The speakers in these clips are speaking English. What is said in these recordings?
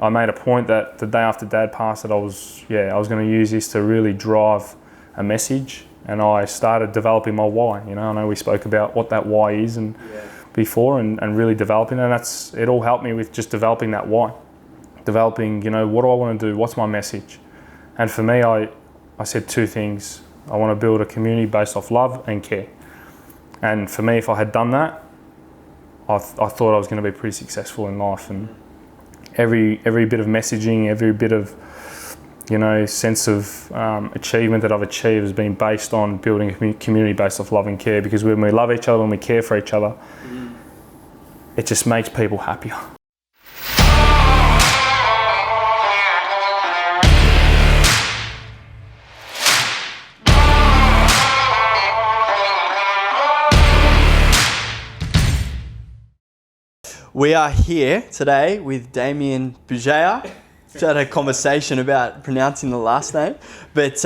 I made a point that the day after Dad passed that I was going to use this to really drive a message, and I started developing my why. I know we spoke about what that why is and before, and really developing it. And it all helped me with just developing that why, developing, what do I want to do? What's my message? And for me, I said two things. I want to build a community based off love and care. And for me, if I had done that, I thought I was going to be pretty successful in life. And every bit of messaging, every bit of sense of achievement that I've achieved has been based on building a community based off love and care. Because when we love each other, when we care for each other, it just makes people happier. We are here today with Damien Bugeja. Just had a conversation about pronouncing the last name. But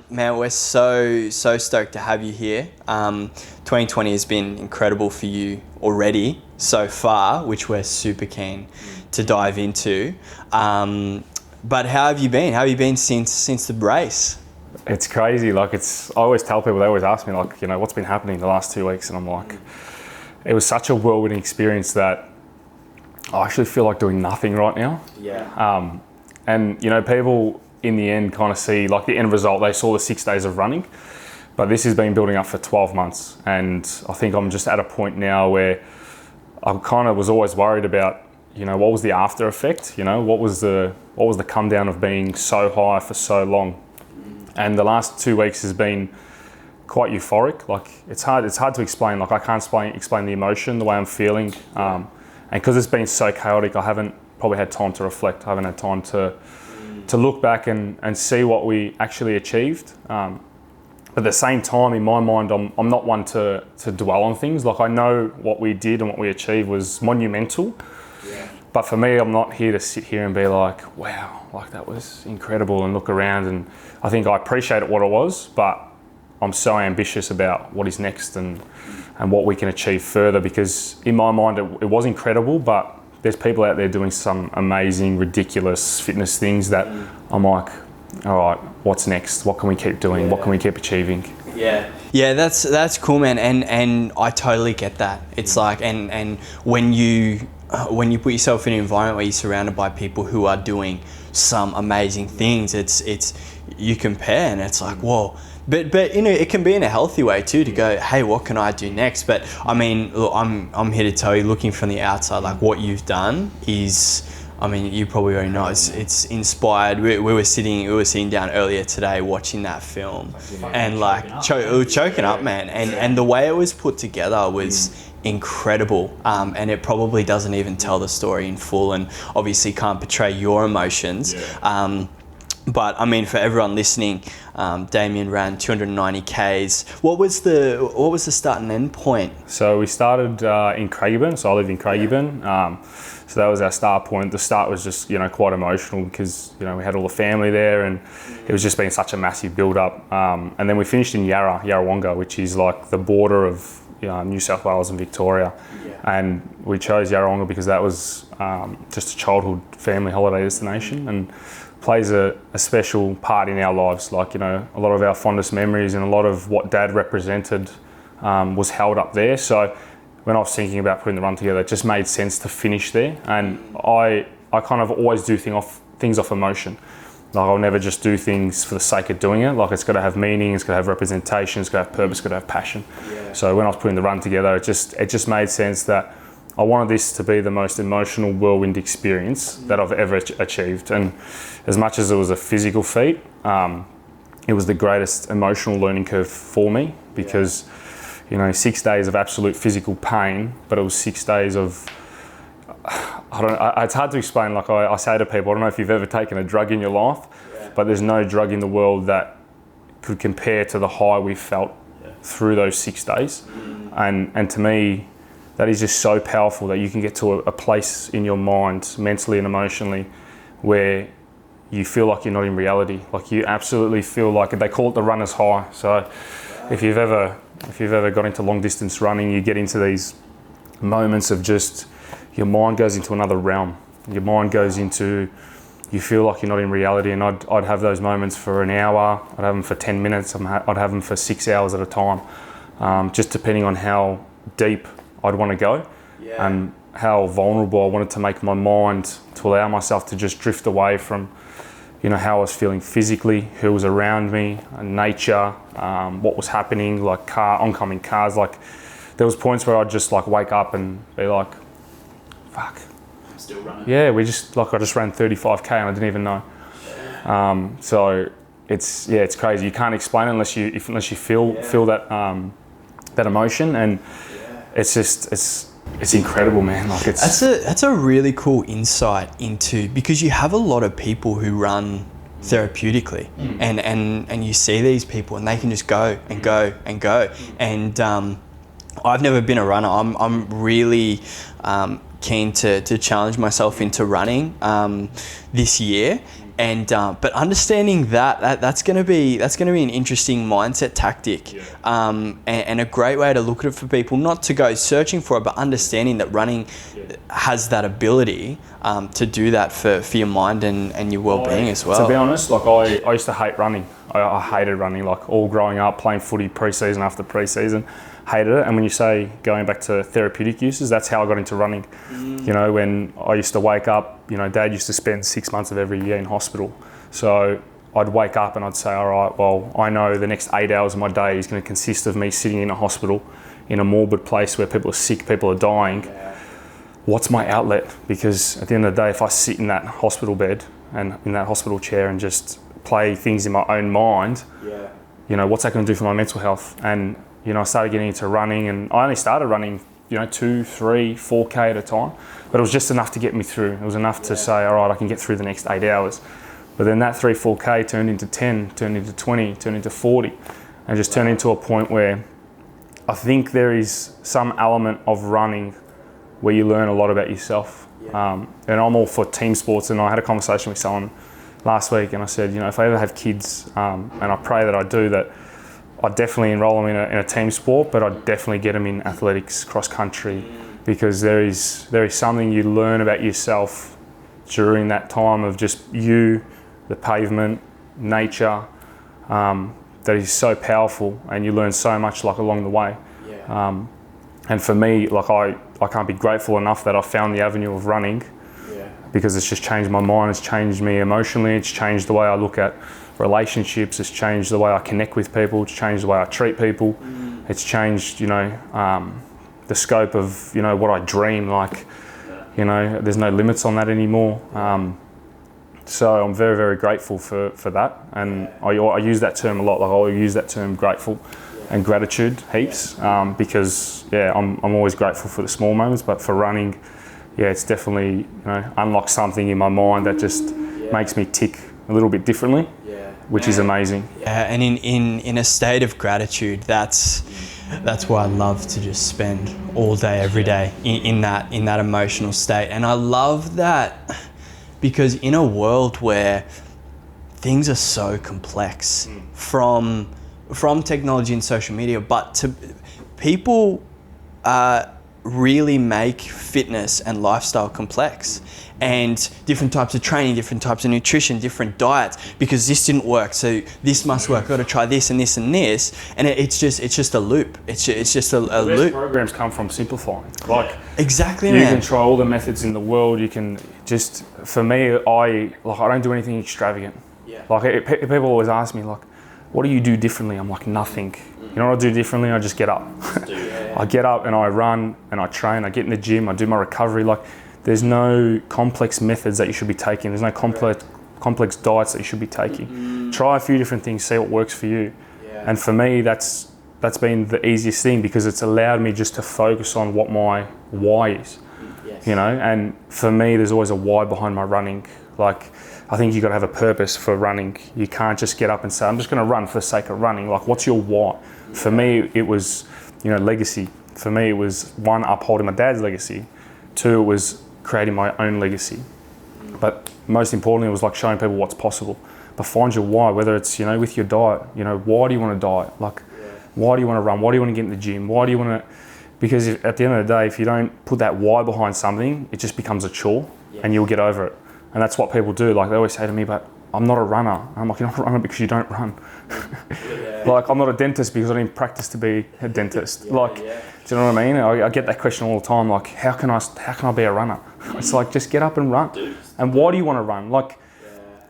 man, we're so stoked to have you here. 2020 has been incredible for you already so far, which we're super keen to dive into. But how have you been? How have you been since the brace? It's crazy. I always tell people, they always ask me, what's been happening the last 2 weeks? And I'm like, it was such a whirlwind experience that I actually feel like doing nothing right now. Yeah. And people in the end kind of see the end result. They saw the 6 days of running, but this has been building up for 12 months. And I think I'm just at a point now where I kind of was always worried about, what was the after effect? What was the come down of being so high for so long? And the last 2 weeks has been quite euphoric. It's hard to explain. I can't explain the emotion, the way I'm feeling. And because it's been so chaotic, I haven't probably had time to reflect. I haven't had time to look back and see what we actually achieved. But at the same time, in my mind, I'm not one to dwell on things. I know what we did and what we achieved was monumental. Yeah. But for me, I'm not here to sit here and be like, wow, that was incredible, and look around. And I think I appreciate what it was, but I'm so ambitious about what is next and what we can achieve further, because in my mind it was incredible, but there's people out there doing some amazing, ridiculous fitness things that I'm like, all right, what's next? What can we keep doing? What can we keep achieving? Yeah, that's cool, man, and I totally get that. It's and when you put yourself in an environment where you're surrounded by people who are doing some amazing things, it's you compare and it's like, whoa. But it can be in a healthy way too, to go, hey, what can I do next? But I mean, look, I'm here to tell you, looking from the outside, what you've done is, you probably already know, it's inspired. We were sitting down earlier today watching that film, and choking up, man. And the way it was put together was incredible, and it probably doesn't even tell the story in full, and obviously can't portray your emotions. But for everyone listening, Damien ran 290 Ks. What was the start and end point? So we started in Craigieburn. So I live in Craigieburn. So that was our start point. The start was just quite emotional because we had all the family there, and it was just been such a massive build up. And then we finished in Yarrawonga, which is the border of New South Wales and Victoria. And we chose Yarrawonga because that was just a childhood family holiday destination, and plays a special part in our lives. A lot of our fondest memories and a lot of what Dad represented was held up there. So when I was thinking about putting the run together, it just made sense to finish there. And I kind of always do things off emotion. I'll never just do things for the sake of doing it. It's got to have meaning, it's got to have representation, it's got to have purpose, it's got to have passion. So when I was putting the run together, it just made sense that I wanted this to be the most emotional whirlwind experience that I've ever achieved. And as much as it was a physical feat, it was the greatest emotional learning curve for me, because 6 days of absolute physical pain, but it was 6 days of, it's hard to explain. I say to people, I don't know if you've ever taken a drug in your life, but there's no drug in the world that could compare to the high we felt through those 6 days. And to me, that is just so powerful that you can get to a place in your mind, mentally and emotionally, where you feel like you're not in reality. You absolutely feel like, they call it the runner's high. So if you've ever got into long distance running, you get into these moments of just, your mind goes into another realm. your mind goes into, you feel like you're not in reality. And I'd have those moments for an hour, I'd have them for 10 minutes, I'd have them for 6 hours at a time, just depending on how deep I'd want to go and how vulnerable I wanted to make my mind to allow myself to just drift away from, you know, how I was feeling physically, who was around me, nature, what was happening, like oncoming cars. Like there was points where I'd just like wake up and be like, fuck. I'm still running. Yeah, I just ran 35K and I didn't even know. So it's crazy. You can't explain it unless you feel that that emotion, and it's incredible, man. Like that's a really cool insight into, because you have a lot of people who run therapeutically, and you see these people and they can just go and go and go. And I've never been a runner. I'm really keen to challenge myself into running this year. And but understanding that's going to be an interesting mindset tactic, and a great way to look at it for people, not to go searching for it, but understanding that running has that ability to do that for your mind and your well-being as well. To be honest, like I used to hate running. I hated running, like all growing up, playing footy pre-season after pre-season, hated it. And when you say going back to therapeutic uses, that's how I got into running. You know, when I used to wake up, you know, Dad used to spend 6 months of every year in hospital. So I'd wake up and I'd say, all right, well, I know the next 8 hours of my day is going to consist of me sitting in a hospital in a morbid place where people are sick, people are dying. What's my outlet? Because at the end of the day, if I sit in that hospital bed and in that hospital chair and just play things in my own mind, you know, what's that going to do for my mental health? And, you know, I started getting into running, and I only started running, you know, 2, 3, 4K at a time, but it was just enough to get me through. It was enough to say, all right, I can get through the next 8 hours. But then that 3, 4K turned into 10, turned into 20, turned into 40, and just turned into a point where I think there is some element of running where you learn a lot about yourself. And I'm all for team sports, and I had a conversation with someone last week, and I said, you know, if I ever have kids, and I pray that I do, that I'd definitely enroll them in a team sport, but I'd definitely get them in athletics, cross country, because there is something you learn about yourself during that time of just you, the pavement, nature, that is so powerful, and you learn so much like along the way. And for me, like I can't be grateful enough that I found the avenue of running, because it's just changed my mind, it's changed me emotionally, it's changed the way I look at relationships, it's changed the way I connect with people, it's changed the way I treat people, it's changed, you know, the scope of, you know, what I dream. Like, you know, there's no limits on that anymore. So I'm very, very grateful for that, and I use that term a lot. Like I'll use that term grateful and gratitude heaps, because I'm always grateful for the small moments, but for running, it's definitely, you know, unlocks something in my mind that just makes me tick a little bit differently, which is amazing. And in a state of gratitude, that's why I love to just spend all day, every day in that emotional state. And I love that, because in a world where things are so complex from technology and social media, but to people really make fitness and lifestyle complex, and different types of training, different types of nutrition, different diets, because this didn't work, so this must work. Got to try this and this and this, and it's just a loop. It's just a loop. Programs come from simplifying. Like exactly, you man. can try all the methods in the world. You can just, for me, I don't do anything extravagant. Like people always ask me, like, what do you do differently? I'm like, nothing. You know what I do differently? I just get up. I get up and I run and I train. I get in the gym. I do my recovery. Like, there's no complex methods that you should be taking. There's no complex diets that you should be taking. Try a few different things, see what works for you. And for me, that's been the easiest thing, because it's allowed me just to focus on what my why is. You know, and for me, there's always a why behind my running. Like, I think you got to have a purpose for running. You can't just get up and say, I'm just going to run for the sake of running. Like, what's your why? For me, it was, you know, legacy. For me, it was 1, upholding my dad's legacy. 2, it was creating my own legacy. But most importantly, it was like showing people what's possible. But find your why, whether it's, you know, with your diet. You know, why do you want to diet? Like, why do you want to run? Why do you want to get in the gym? Why do you want to? Because at the end of the day, if you don't put that why behind something, it just becomes a chore. and you'll get over it. And that's what people do. Like they always say to me, but I'm not a runner. And I'm like, you're not a runner because you don't run. Like I'm not a dentist because I didn't practice to be a dentist. Do you know what I mean? I get that question all the time. Like, how can I be a runner? It's like, just get up and run. And why do you want to run? Like,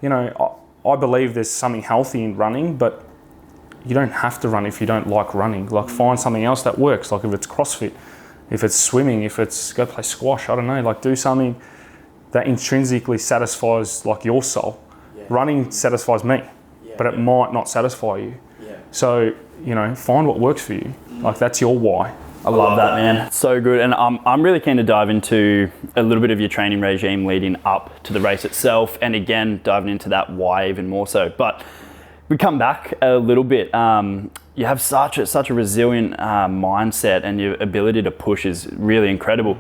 you know, I believe there's something healthy in running, but you don't have to run if you don't like running. Like find something else that works. Like if it's CrossFit, if it's swimming, if it's go play squash, I don't know, like do something that intrinsically satisfies like your soul. Running satisfies me, but it might not satisfy you. So, you know, find what works for you. Like that's your why. I love that, man. So good. And I'm really keen to dive into a little bit of your training regime leading up to the race itself. And again, diving into that why even more so. But we come back a little bit. You have such a resilient mindset, and your ability to push is really incredible.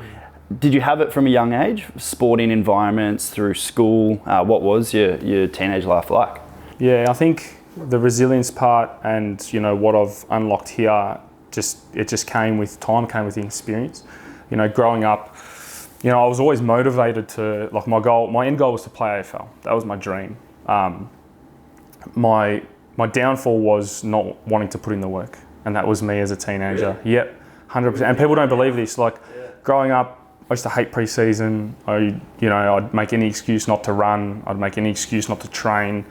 Did you have it from a young age? Sporting environments, through school? What was your teenage life like? Yeah, I think the resilience part and, you know, what I've unlocked here, it just came with time, came with the experience. You know, growing up, you know, I was always motivated to, like my end goal was to play AFL. That was my dream. My downfall was not wanting to put in the work, and that was me as a teenager. Really? Yep, 100%. And people don't believe this. Like growing up, I used to hate pre-season. I'd make any excuse not to run. I'd make any excuse not to train.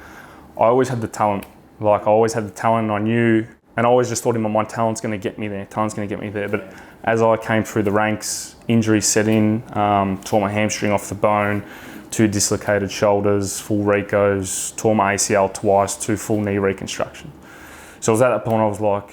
I always had the talent. Like I always had the talent, and I knew, and I always just thought in my mind, talent's going to get me there. Talent's going to get me there. But as I came through the ranks, injuries set in, tore my hamstring off the bone, 2 dislocated shoulders, full recos, tore my ACL twice, 2 full knee reconstruction. So it was at that point I was like,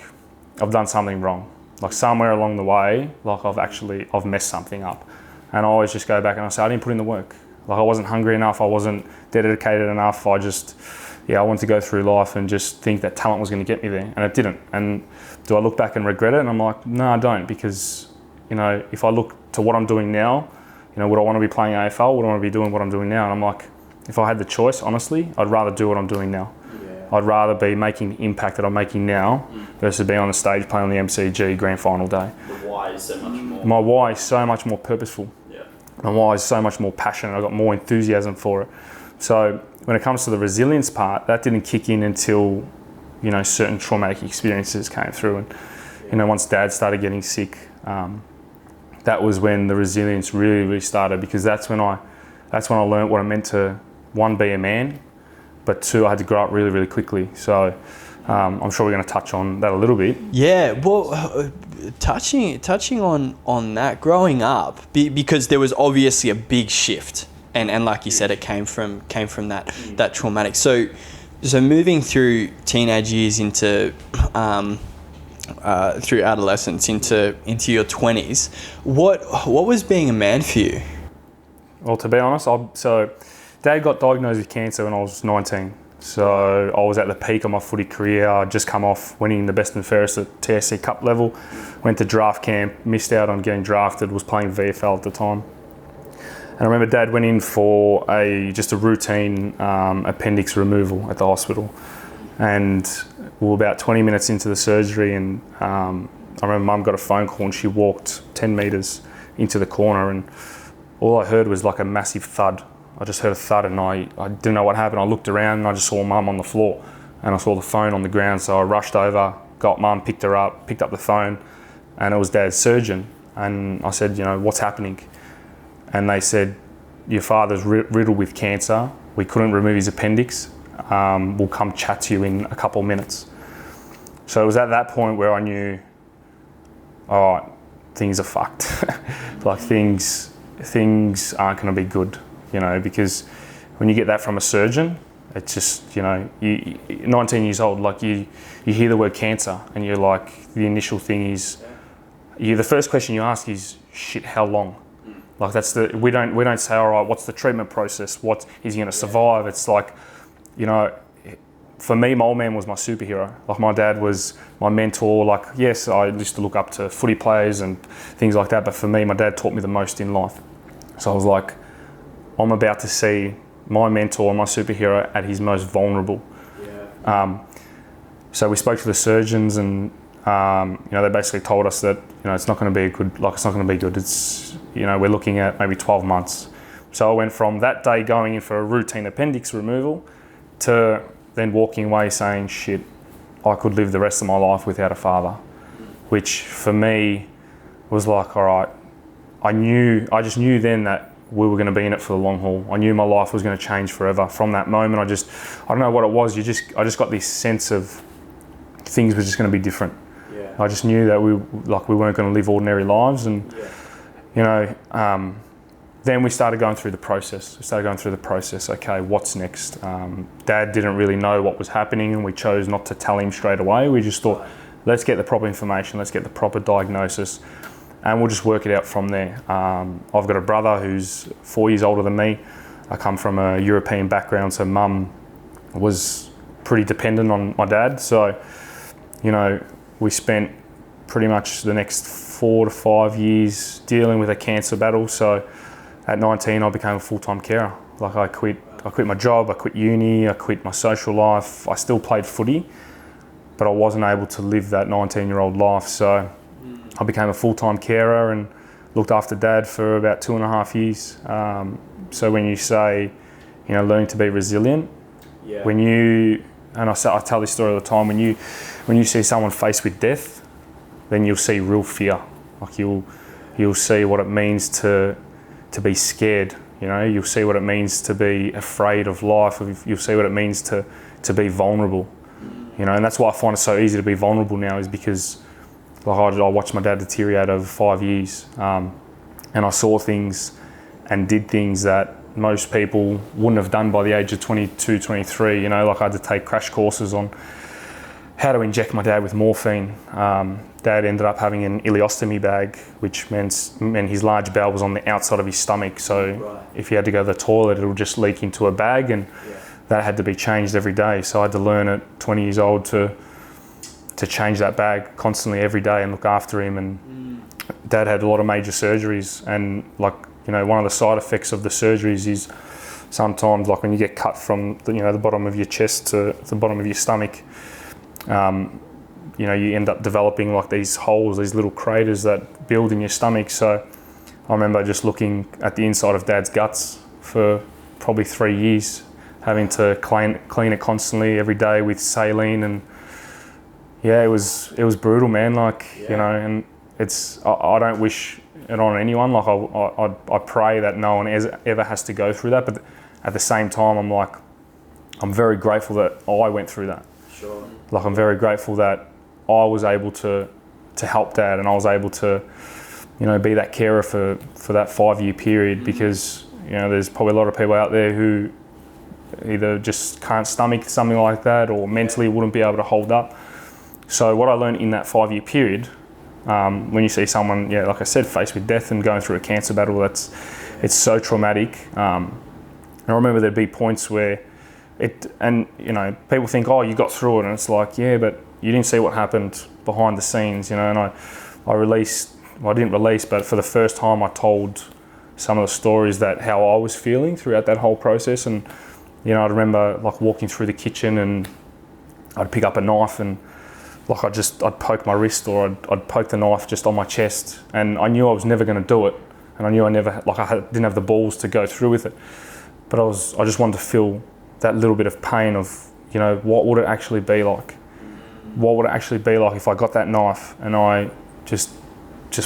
I've done something wrong. Like somewhere along the way, like I've messed something up. And I always just go back and I say, I didn't put in the work. Like I wasn't hungry enough, I wasn't dedicated enough. I wanted to go through life and just think that talent was going to get me there, and it didn't. And do I look back and regret it? And I'm like, no, I don't, because, you know, if I look to what I'm doing now, you know, would I want to be playing AFL? Would I want to be doing what I'm doing now? And I'm like, if I had the choice, honestly, I'd rather do what I'm doing now. I'd rather be making the impact that I'm making now versus being on the stage playing on the MCG grand final day. The why is so much more. My why is so much more purposeful. My why is so much more passionate. I've got more enthusiasm for it. So when it comes to the resilience part, that didn't kick in until, you know, certain traumatic experiences came through. And, you know, once Dad started getting sick, that was when the resilience really, really started, because that's when I learned what it meant to, 1, be a man, but 2, I had to grow up really, really quickly. So I'm sure we're going to touch on that a little bit. Yeah, well, touching on that, growing up, because there was obviously a big shift, and like you said, it came from that traumatic. So moving through teenage years into through adolescence into your 20s, what was being a man for you? Well, to be honest, so Dad got diagnosed with cancer when I was 19. So I was at the peak of my footy career. I'd just come off winning the best and fairest at TSC Cup level. Went to draft camp, missed out on getting drafted, was playing VFL at the time. And I remember Dad went in for just a routine appendix removal at the hospital. And we were about 20 minutes into the surgery, and I remember Mum got a phone call and she walked 10 metres into the corner, and all I heard was like a massive thud. I just heard a thud, and I didn't know what happened. I looked around and I just saw Mum on the floor, and I saw the phone on the ground. So I rushed over, got Mum, picked up the phone, and it was Dad's surgeon. And I said, you know, what's happening? And they said, your father's riddled with cancer. We couldn't remove his appendix. We'll come chat to you in a couple of minutes. So it was at that point where I knew, all right, things are fucked. Like things aren't going to be good. You know, because when you get that from a surgeon, it's just, you know, you 19 years old, like you hear the word cancer, and you're like, the initial thing is, the first question you ask is, shit, how long? Like we don't say, all right, what's the treatment process? What is he going to survive? It's like, you know, for me, my old man was my superhero. Like my dad was my mentor. Like, yes, I used to look up to footy players and things like that, but for me, my dad taught me the most in life. So I was like, I'm about to see my mentor, my superhero, at his most vulnerable. So we spoke to the surgeons, and you know, they basically told us that, you know, it's not going to be good. Like, it's not going to be good. It's, you know, we're looking at maybe 12 months. So I went from that day going in for a routine appendix removal to then walking away saying, shit, I could live the rest of my life without a father, which for me was like, all right, I just knew then that we were going to be in it for the long haul. I knew my life was going to change forever. From that moment, I don't know what it was. I just got this sense of things were just going to be different. Yeah. I just knew that we weren't going to live ordinary lives, and then we started going through the process. Okay, what's next? Dad didn't really know what was happening, and we chose not to tell him straight away. We just thought, let's get the proper information, let's get the proper diagnosis, and we'll just work it out from there. I've got a brother who's 4 years older than me. I come from a European background, so mum was pretty dependent on my dad. So, we spent pretty much the next 4 to 5 years dealing with a cancer battle. So at 19, I became a full-time carer. Like I quit my job, I quit uni, I quit my social life. I still played footy, but I wasn't able to live that 19-year-old life. So I became a full-time carer and looked after Dad for about 2.5 years. So when you say, learning to be resilient, I tell this story all the time, when you see someone faced with death, then you'll see real fear. Like you'll see what it means to be scared. You'll see what it means to be afraid of life. You'll see what it means to be vulnerable. And that's why I find it so easy to be vulnerable now, is because I watched my dad deteriorate over 5 years, and I saw things and did things that most people wouldn't have done by the age of 22, 23. I had to take crash courses on how to inject my dad with morphine. Dad ended up having an ileostomy bag, which meant his large bowel was on the outside of his stomach. So if he had to go to the toilet, it would just leak into a bag, and that had to be changed every day. So I had to learn at 20 years old to change that bag constantly every day and look after him. And Dad had a lot of major surgeries, and one of the side effects of the surgeries is sometimes when you get cut from the bottom of your chest to the bottom of your stomach, you end up developing these holes, these little craters that build in your stomach. So I remember just looking at the inside of Dad's guts for probably 3 years, having to clean it constantly every day with saline, and it was brutal, man. And I don't wish it on anyone. I pray that no one ever has to go through that, but at the same time, I'm very grateful that I went through that. Sure. I'm very grateful that I was able to help Dad, and I was able to, be that carer for that 5-year period, because, there's probably a lot of people out there who either just can't stomach something like that, or mentally wouldn't be able to hold up. So what I learned in that 5-year period, when you see someone, like I said, faced with death and going through a cancer battle, it's so traumatic. And I remember there'd be points where people think, oh, you got through it, and it's like, yeah, but you didn't see what happened behind the scenes, and I didn't release, but for the first time I told some of the stories that how I was feeling throughout that whole process. And I remember walking through the kitchen, and I'd pick up a knife, and I'd poke my wrist, or I'd poke the knife just on my chest, and I knew I was never going to do it, and I knew I didn't have the balls to go through with it, but I just wanted to feel that little bit of pain of, what would it actually be like? What would it actually be like if I got that knife and I just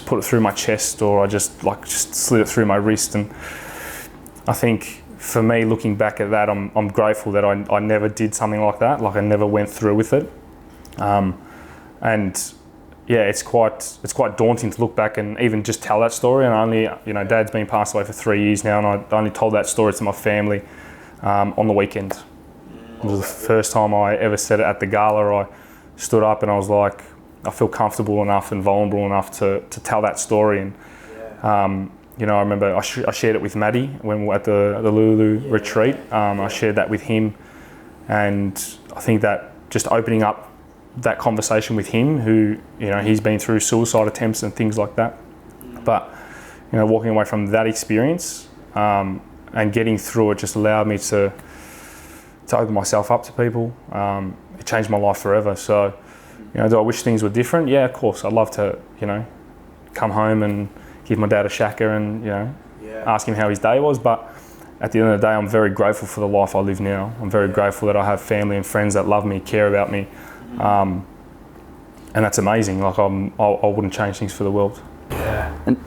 put it through my chest, or I just slid it through my wrist? And I think for me, looking back at that, I'm grateful that I never did something like that. I never went through with it. It's quite daunting to look back and even just tell that story. And Dad's been passed away for 3 years now, and I only told that story to my family on the weekend. It was the first time I ever said it at the gala. I stood up and I was like, I feel comfortable enough and vulnerable enough to tell that story. And I remember I shared it with Maddie when we were at the Lulu retreat. I shared that with him, and I think that just opening up that conversation with him, who he's been through suicide attempts and things like that, but walking away from that experience and getting through it just allowed me to open myself up to people. It changed my life forever. So do I wish things were different? Yeah, of course. I'd love to come home and give my dad a shaka and ask him how his day was, but at the end of the day, I'm very grateful for the life I live now. I'm very grateful that I have family and friends that love me, care about me. And that's amazing. Like I wouldn't change things for the world. Yeah. And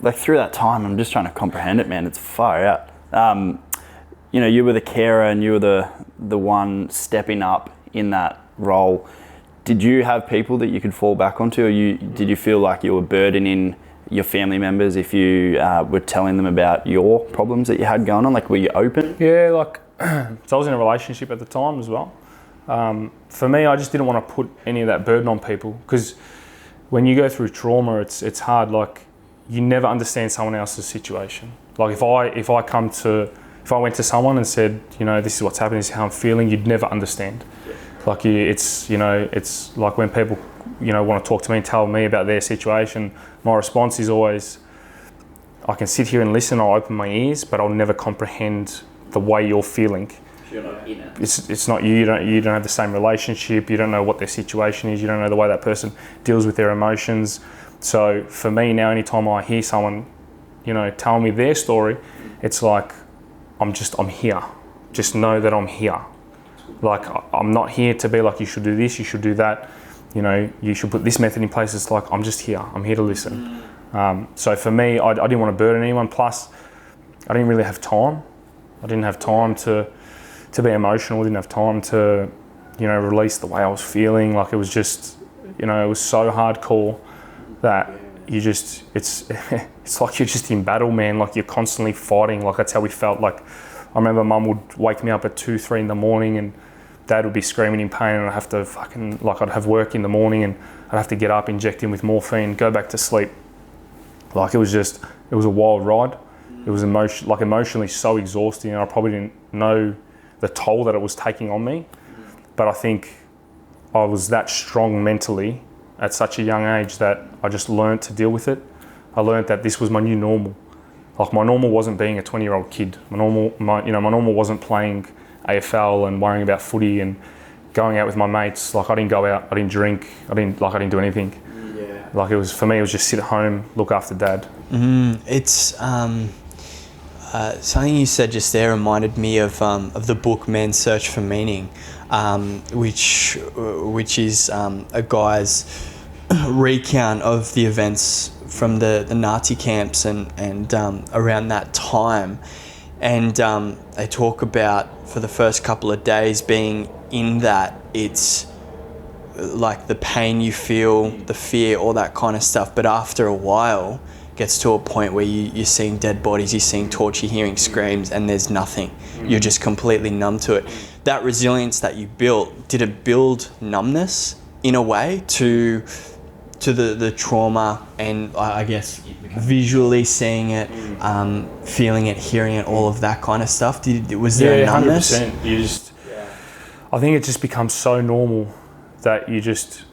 like through that time, I'm just trying to comprehend it, man. It's far out. You know, you were the carer and you were the one stepping up in that role. Did you have people that you could fall back onto, or did you feel like you were burdening your family members if you were telling them about your problems that you had going on? Like, were you open? Yeah, like, so I was in a relationship at the time as well. For me, I just didn't want to put any of that burden on people, because when you go through trauma, it's hard. Like, you never understand someone else's situation. Like, if I went to someone and said, you know, this is what's happening, this is how I'm feeling, you'd never understand. Like, it's like when people, you know, want to talk to me and tell me about their situation, my response is always, I can sit here and listen, I'll open my ears, but I'll never comprehend the way you're feeling. You're not in it. It's not you don't have the same relationship, you don't know what their situation is, you don't know the way that person deals with their emotions. So for me now, anytime I hear someone, you know, tell me their story, it's like, I'm here. Just know that I'm here. Like, I'm not here to be like, you should do this, you should do that, you know, you should put this method in place. It's like, I'm just here. I'm here to listen. So for me, I didn't want to burden anyone. Plus, I didn't really have time. I didn't have time to be emotional. I didn't have time to, you know, release the way I was feeling. Like, it was just, you know, it was so hardcore that you just, it's like you're just in battle, man. Like, you're constantly fighting. Like, that's how we felt. Like, I remember Mum would wake me up at 2, 3 in the morning, and Dad would be screaming in pain, and I'd have to I'd have work in the morning, and I'd have to get up, inject him with morphine, go back to sleep. Like, it was a wild ride. It was emotionally so exhausting, and I probably didn't know the toll that it was taking on me. But I think I was that strong mentally at such a young age that I just learned to deal with it. I learned that this was my new normal. Like, my normal wasn't being a 20-year-old kid. My normal wasn't playing AFL and worrying about footy and going out with my mates. Like, I didn't go out, I didn't drink, I didn't do anything. Yeah. Like, it was, for me, it was just sit at home, look after Dad. It's something you said just there reminded me of the book Man's Search for Meaning, which is a guy's recount of the events from the Nazi camps and around that time. And they talk about, for the first couple of days being in that, it's like the pain you feel, the fear, all that kind of stuff. But after a while, it gets to a point where you're seeing dead bodies, you're seeing torture, hearing screams, and there's nothing. You're just completely numb to it. That resilience that you built, did it build numbness in a way to the trauma, and I guess visually seeing it, feeling it, hearing it, all of that kind of stuff? Was there a numbness? 100%. I think it just becomes so normal that it's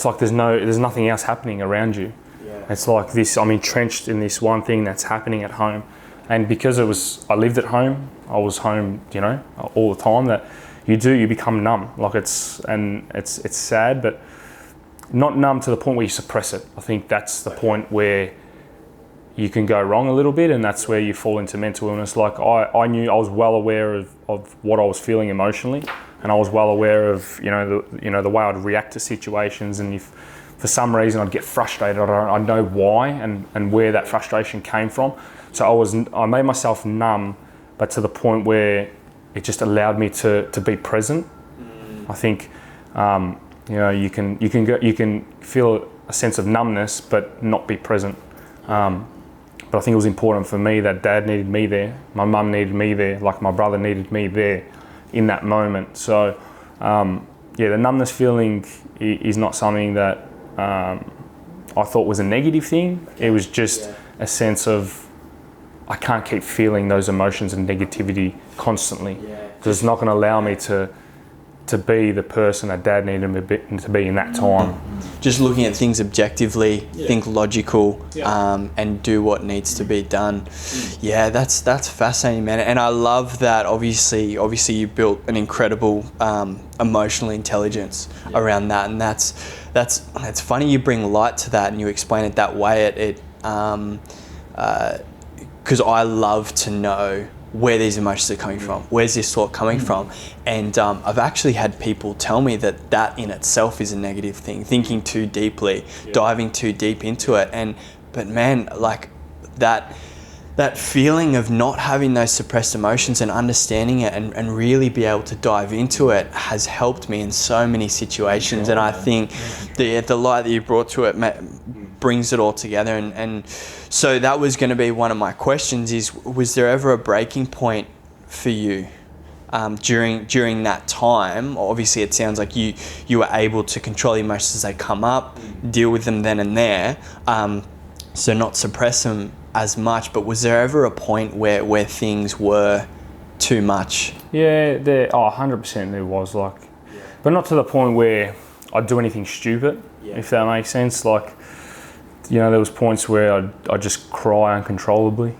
like there's nothing else happening around you. Yeah. It's like this, I'm entrenched in this one thing that's happening at home. And because I lived at home, I was home, you know, all the time, that you become numb. Like, it's sad, but not numb to the point where you suppress it. I think that's the point where you can go wrong a little bit, and that's where you fall into mental illness. Like, I knew, I was well aware of what I was feeling emotionally, and I was well aware of, the way I'd react to situations, and if for some reason I'd get frustrated, I know why and where that frustration came from. So I made myself numb, but to the point where it just allowed me to be present. I think you can feel a sense of numbness but not be present. But I think it was important for me that Dad needed me there, my mum needed me there, like my brother needed me there in that moment. So the numbness feeling is not something that I thought was a negative thing. It was just a sense of, I can't keep feeling those emotions and negativity constantly, because it's not going to allow me to be the person that Dad needed me to be in that time. Just looking at things objectively, think logical, and do what needs to be done. Yeah, that's fascinating, man. And I love that. Obviously, you built an incredible emotional intelligence around that, and that's funny. You bring light to that, and you explain it that way. It because I love to know where these emotions are coming from, where's this thought coming from. And I've actually had people tell me that in itself is a negative thing, thinking too deeply, diving too deep into it. But man, like that feeling of not having those suppressed emotions and understanding it and really be able to dive into it has helped me in so many situations. And I think the light that you brought to it brings it all together. And so that was going to be one of my questions is, was there ever a breaking point for you during that time? Obviously, it sounds like you were able to control the emotions as they come up, deal with them then and there, so not suppress them as much. But was there ever a point where things were too much? Yeah, 100% there was, like, but not to the point where I'd do anything stupid, if that makes sense. Like, you know, there was points where I'd just cry uncontrollably,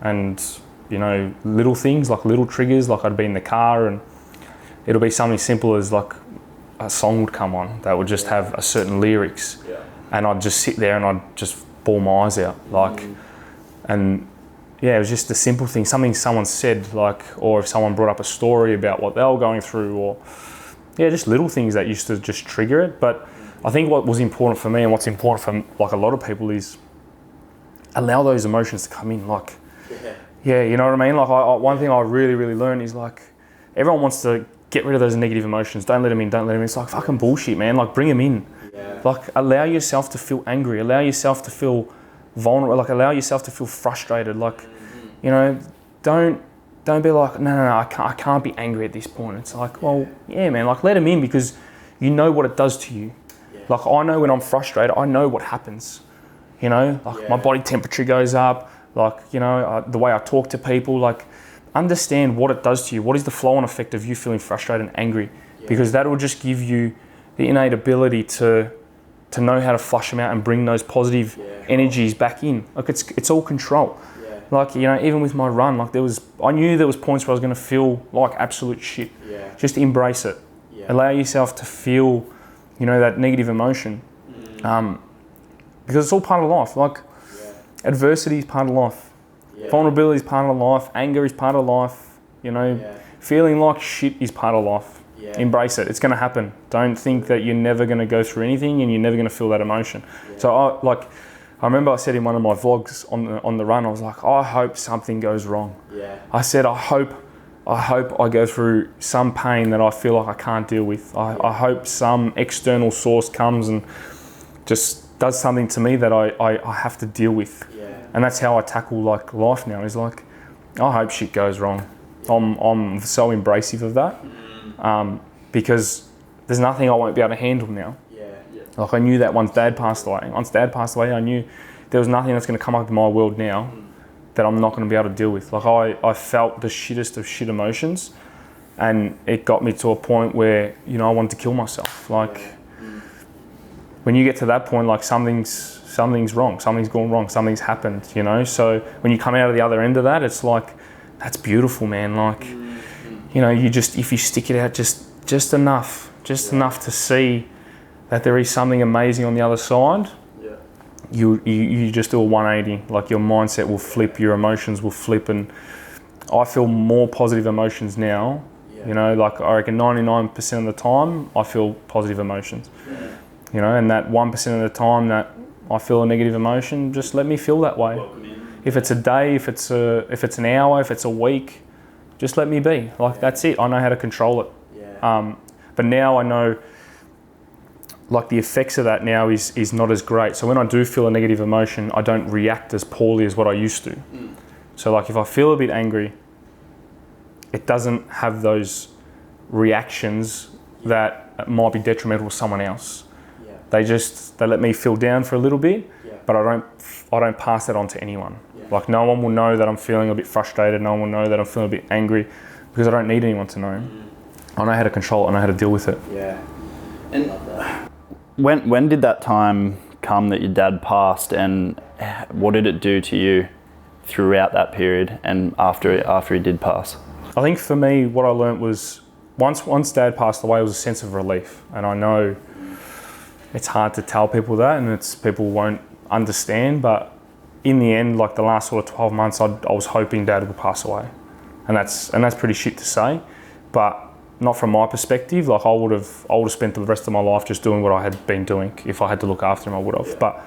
and you know, little things, like little triggers, like I'd be in the car and it'll be something simple as like a song would come on that would just have a certain lyrics, and I'd just sit there and I'd just bawl my eyes out, like, and yeah, it was just a simple thing, something someone said, like, or if someone brought up a story about what they were going through, or just little things that used to just trigger it. But I think what was important for me and what's important for like a lot of people is allow those emotions to come in, like, you know what I mean? Like, one thing I really, really learned is, like, everyone wants to get rid of those negative emotions. Don't let them in, don't let them in. It's like fucking bullshit, man. Like, bring them in. Like, allow yourself to feel angry. Allow yourself to feel vulnerable. Like, allow yourself to feel frustrated. Like, you know, don't be like, no, I can't be angry at this point. It's like, well, yeah, man. Like, let them in, because you know what it does to you. Like, I know when I'm frustrated, I know what happens. You know, like my body temperature goes up. Like, you know, the way I talk to people, like, understand what it does to you. What is the flow-on effect of you feeling frustrated and angry? Because that will just give you the innate ability to know how to flush them out and bring those positive energies back in. Like, it's all control. Like, you know, even with my run, like, I knew there was points where I was going to feel like absolute shit. Just embrace it. Allow yourself to feel, you know, that negative emotion. Because it's all part of life. Like, adversity is part of life. Vulnerability is part of life. Anger is part of life. You know, feeling like shit is part of life. Embrace it. It's going to happen. Don't think that you're never going to go through anything and you're never going to feel that emotion. So I remember I said in one of my vlogs on the run, I was like, I hope something goes wrong. I said, I hope I go through some pain that I feel like I can't deal with. I hope some external source comes and just does something to me that I have to deal with. And that's how I tackle, like, life now, is like, I hope shit goes wrong. I'm so embracive of that, because there's nothing I won't be able to handle now. Like, I knew that once Dad passed away, I knew there was nothing that's going to come up in my world now that I'm not going to be able to deal with. Like, I felt the shittest of shit emotions, and it got me to a point where, you know, I wanted to kill myself. Like, when you get to that point, like, something's wrong, something's gone wrong, something's happened, you know? So when you come out of the other end of that, it's like, that's beautiful, man. Like, you know, if you stick it out just enough to see that there is something amazing on the other side, you just do a 180. Like, your mindset will flip, your emotions will flip, and I feel more positive emotions now. You know, like, I reckon 99% of the time I feel positive emotions. You know, and that 1% of the time that I feel a negative emotion, just let me feel that way. If it's a day, if it's an hour, if it's a week, just let me be. Like, that's it. I know how to control it. But now I know, like, the effects of that now is not as great. So when I do feel a negative emotion, I don't react as poorly as what I used to. So, like, if I feel a bit angry, it doesn't have those reactions that might be detrimental to someone else. They let me feel down for a little bit, but I don't pass that on to anyone. Like, no one will know that I'm feeling a bit frustrated. No one will know that I'm feeling a bit angry, because I don't need anyone to know. I know how to control it. I know how to deal with it. And when did that time come that your dad passed, and what did it do to you throughout that period and after he did pass? I think for me, what I learnt was once Dad passed away, it was a sense of relief. And I know it's hard to tell people that, and people won't understand, but in the end, like the last sort of 12 months, I was hoping Dad would pass away, and that's pretty shit to say, but not from my perspective. Like I would have spent the rest of my life just doing what I had been doing. If I had to look after him, I would have. Yeah. But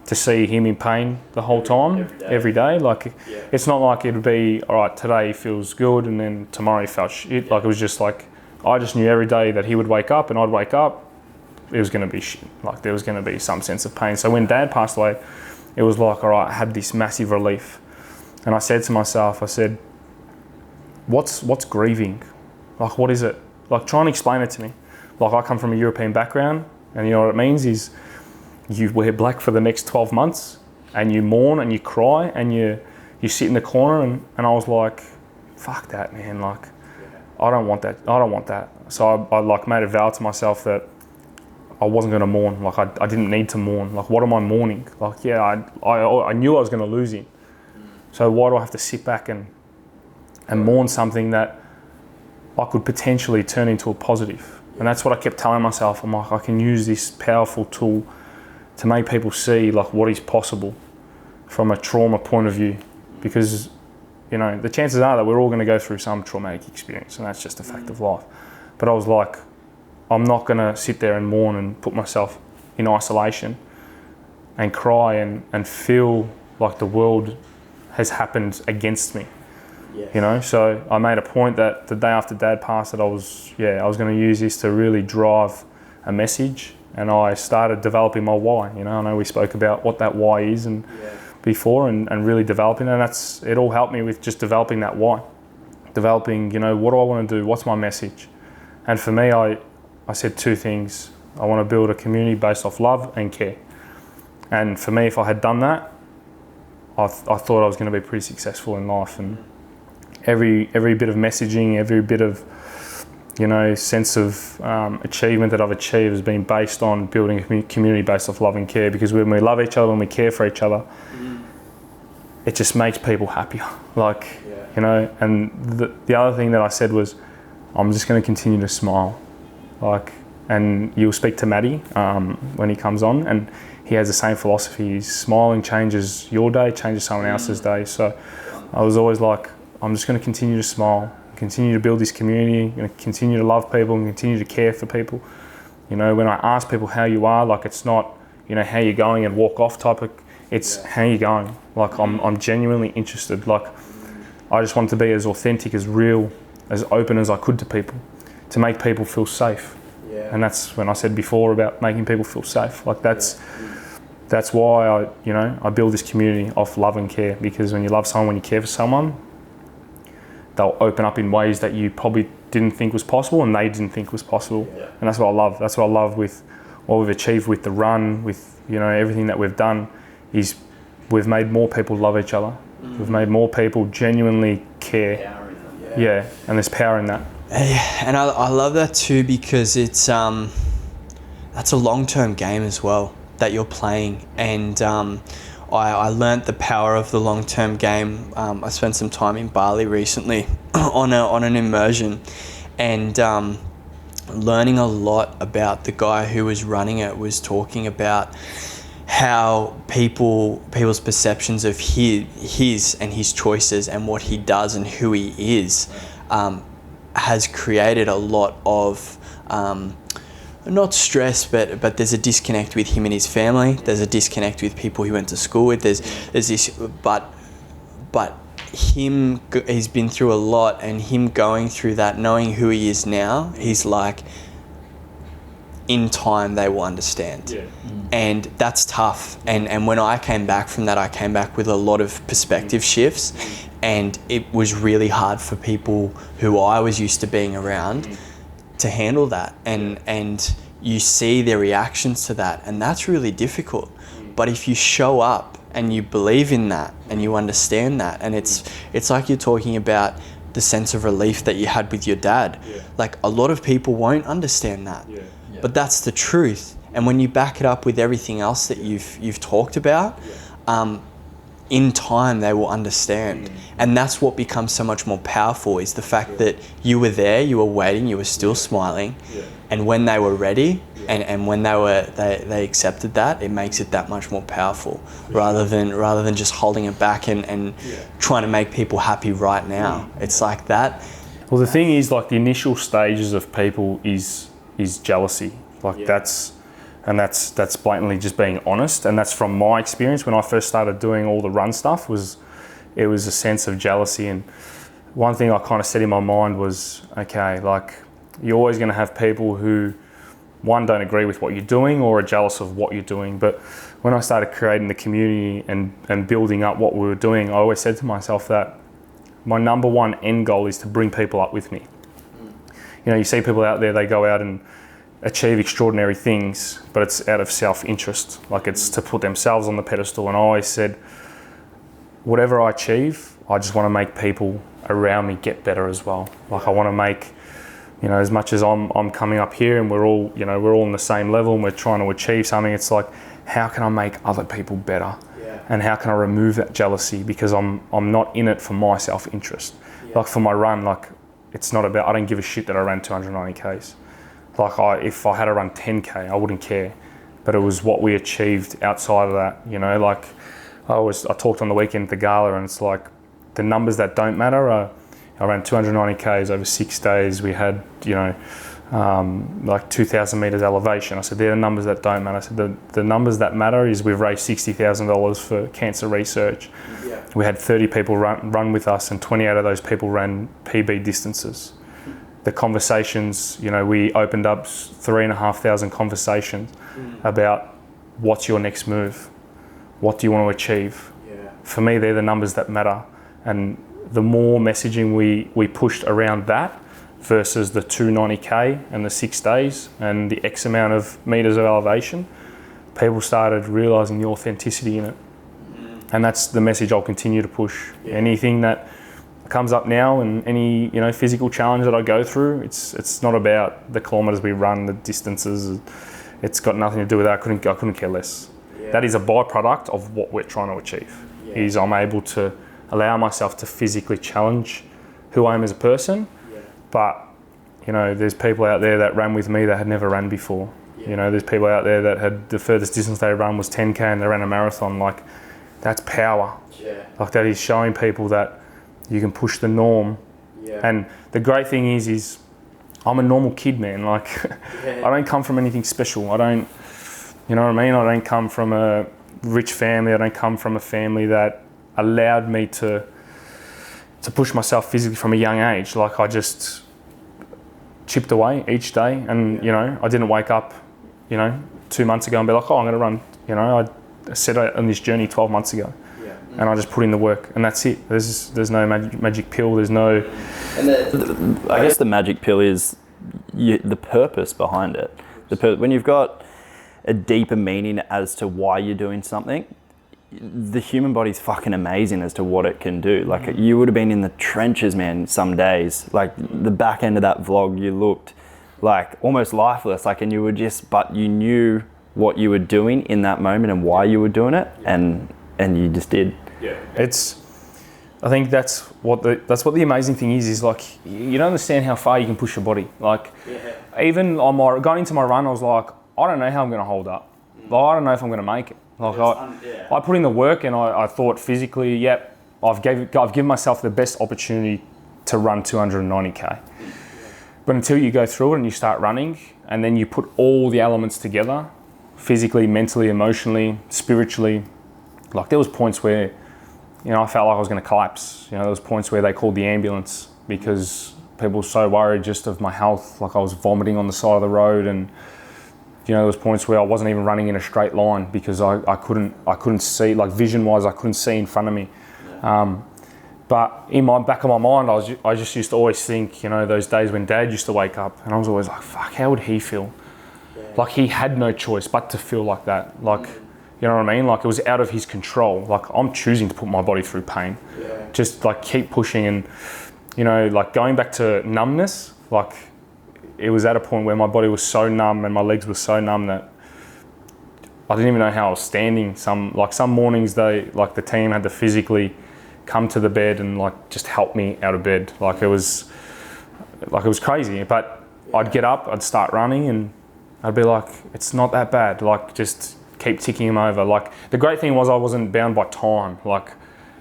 to see him in pain the whole time, every day, like it's not like it would be, all right, today he feels good and then tomorrow he felt shit. Like it was just like, I just knew every day that he would wake up and I'd wake up, it was going to be shit. Like there was going to be some sense of pain. So when Dad passed away, it was like, all right, I had this massive relief. And I said to myself, I said, what's grieving? Like, what is it? Like, try and explain it to me. Like, I come from a European background, and you know what it means is you wear black for the next 12 months, and you mourn and you cry, and you sit in the corner, and I was like, fuck that, man. Like, I don't want that. I don't want that. So I like made a vow to myself that I wasn't going to mourn. Like, I didn't need to mourn. Like, what am I mourning? Like, yeah, I knew I was going to lose him. So why do I have to sit back and mourn something that I could potentially turn into a positive? And that's what I kept telling myself. I'm like, I can use this powerful tool to make people see like what is possible from a trauma point of view, because you know the chances are that we're all going to go through some traumatic experience, and that's just a fact of life. But I was like, I'm not going to sit there and mourn and put myself in isolation and cry and feel like the world has happened against me. Yes. You know, so I made a point that the day after Dad passed, that I was going to use this to really drive a message, and I started developing my why. You know, I know we spoke about what that why is and before, and really developing, and it all helped me with just developing that why, developing, you know, what do I want to do? What's my message? And for me, I said two things. I want to build a community based off love and care. And for me, if I had done that, I thought I was going to be pretty successful in life. And every bit of messaging, every bit of, you know, sense of achievement that I've achieved has been based on building a community based off love and care. Because when we love each other, when we care for each other, it just makes people happier. Like, you know. And the other thing that I said was, I'm just going to continue to smile. Like, and you'll speak to Matty when he comes on, and he has the same philosophy. Smiling changes your day, changes someone else's day. So I was always like, I'm just going to continue to smile, continue to build this community, going to continue to love people and continue to care for people. You know, when I ask people how you are, like it's not, you know, how you're going and walk off type of, it's how you going. Like I'm genuinely interested. Like I just want to be as authentic, as real, as open as I could to people, to make people feel safe. And that's when I said before about making people feel safe. Like that's why I build this community off love and care, because when you love someone, when you care for someone, they'll open up in ways that you probably didn't think was possible and they didn't think was possible. And that's what I love. That's what I love with what we've achieved with the run, with, you know, everything that we've done, is we've made more people love each other. We've made more people genuinely care. And there's power in that. Yeah, and I love that too, because it's that's a long-term game as well that you're playing, and I learnt the power of the long-term game. I spent some time in Bali recently on an immersion, and learning a lot about the guy who was running it. Was talking about how people's perceptions of his and his choices and what he does and who he is has created a lot of not stress, but there's a disconnect with him and his family. There's a disconnect with people he went to school with. There's this, but he's been through a lot, and him going through that, knowing who he is now, he's like, in time they will understand. And that's tough. And when I came back from that, I came back with a lot of perspective shifts, and it was really hard for people who I was used to being around to handle that. And you see their reactions to that, and that's really difficult. But if you show up and you believe in that and you understand that, and it's like you're talking about the sense of relief that you had with your dad. Like, a lot of people won't understand that. But that's the truth. And when you back it up with everything else that you've talked about, in time they will understand. And that's what becomes so much more powerful, is the fact that you were there, you were waiting, you were still smiling, and when they were ready and when they accepted that, it makes it that much more powerful, rather than just holding it back and trying to make people happy right now. It's like that. Well, the thing is, like, the initial stages of people is jealousy. Like that's blatantly just being honest, and that's from my experience when I first started doing all the run stuff. It was a sense of jealousy. And one thing I kind of said in my mind was, okay, like, you're always going to have people who, one, don't agree with what you're doing or are jealous of what you're doing. But when I started creating the community and building up what we were doing, I always said to myself that my number one end goal is to bring people up with me. You know, you see people out there, they go out and achieve extraordinary things, but it's out of self-interest. Like, it's to put themselves on the pedestal. And I always said, whatever I achieve, I just want to make people around me get better as well. Like, I want to make, you know, as much as I'm coming up here and we're all on the same level and we're trying to achieve something, it's like, how can I make other people better? And how can I remove that jealousy? Because I'm not in it for my self-interest. Like, for my run, like, it's not about, I don't give a shit that I ran 290 Ks. Like, if I had to run 10K, I wouldn't care. But it was what we achieved outside of that, you know. Like, I talked on the weekend at the gala, and it's like, the numbers that don't matter are, I ran 290 Ks over 6 days. We had, you know, like 2,000 meters elevation. I said, they're the numbers that don't matter. I said, the numbers that matter is we've raised $60,000 for cancer research. We had 30 people run with us, and 28 of those people ran PB distances. The conversations, you know, we opened up 3,500 conversations about what's your next move? What do you want to achieve? For me, they're the numbers that matter. And the more messaging we pushed around that versus the 290K and the 6 days and the X amount of meters of elevation, people started realizing the authenticity in it. And that's the message I'll continue to push. Anything that comes up now, and any, you know, physical challenge that I go through, it's not about the kilometers we run, the distances. It's got nothing to do with that. I couldn't care less. That is a byproduct of what we're trying to achieve. Is I'm able to allow myself to physically challenge who I am as a person. But, you know, there's people out there that ran with me that had never ran before. You know, there's people out there that had, the furthest distance they run was 10K and they ran a marathon. Like, that's power. Like, that is showing people that you can push the norm. And the great thing is I'm a normal kid, man. Like, I don't come from anything special. I don't, you know what I mean? I don't come from a rich family. I don't come from a family that allowed me to push myself physically from a young age. Like, I just chipped away each day, and you know, I didn't wake up, you know, 2 months ago and be like, oh, I'm going to run. You know, I set out on this journey 12 months ago. And I just put in the work, and that's it. There's no magic pill. There's no. And I guess the magic pill is the purpose behind it. When you've got a deeper meaning as to why you're doing something, the human body's fucking amazing as to what it can do. Like, you would have been in the trenches, man, some days. Like, the back end of that vlog, you looked like almost lifeless. Like, and you were but you knew what you were doing in that moment and why you were doing it, and you just did. I think that's what the amazing thing is like, you don't understand how far you can push your body. Like, even on going into my run, I was like, I don't know how I'm going to hold up. Like, I don't know if I'm going to make it. Like, I put in the work, and I thought physically, I've given myself the best opportunity to run 290K. But until you go through it and you start running, and then you put all the elements together, physically, mentally, emotionally, spiritually, like, there was points where, you know, I felt like I was going to collapse. You know, there was points where they called the ambulance because people were so worried just of my health. Like, I was vomiting on the side of the road, and, you know, there was points where I wasn't even running in a straight line because I couldn't see, like, vision-wise, I couldn't see in front of me. But in my back of my mind, I just used to always think, you know, those days when Dad used to wake up, and I was always like, fuck, how would he feel? Like, he had no choice but to feel like that. Like, you know what I mean? Like, it was out of his control. Like, I'm choosing to put my body through pain. Just, like, keep pushing. And, you know, like, going back to numbness, like, it was at a point where my body was so numb and my legs were so numb that I didn't even know how I was standing. Some mornings the team had to physically come to the bed and like just help me out of bed. Like it was crazy. But I'd get up, I'd start running, and I'd be like, it's not that bad. Like just keep ticking them over. Like the great thing was I wasn't bound by time. Like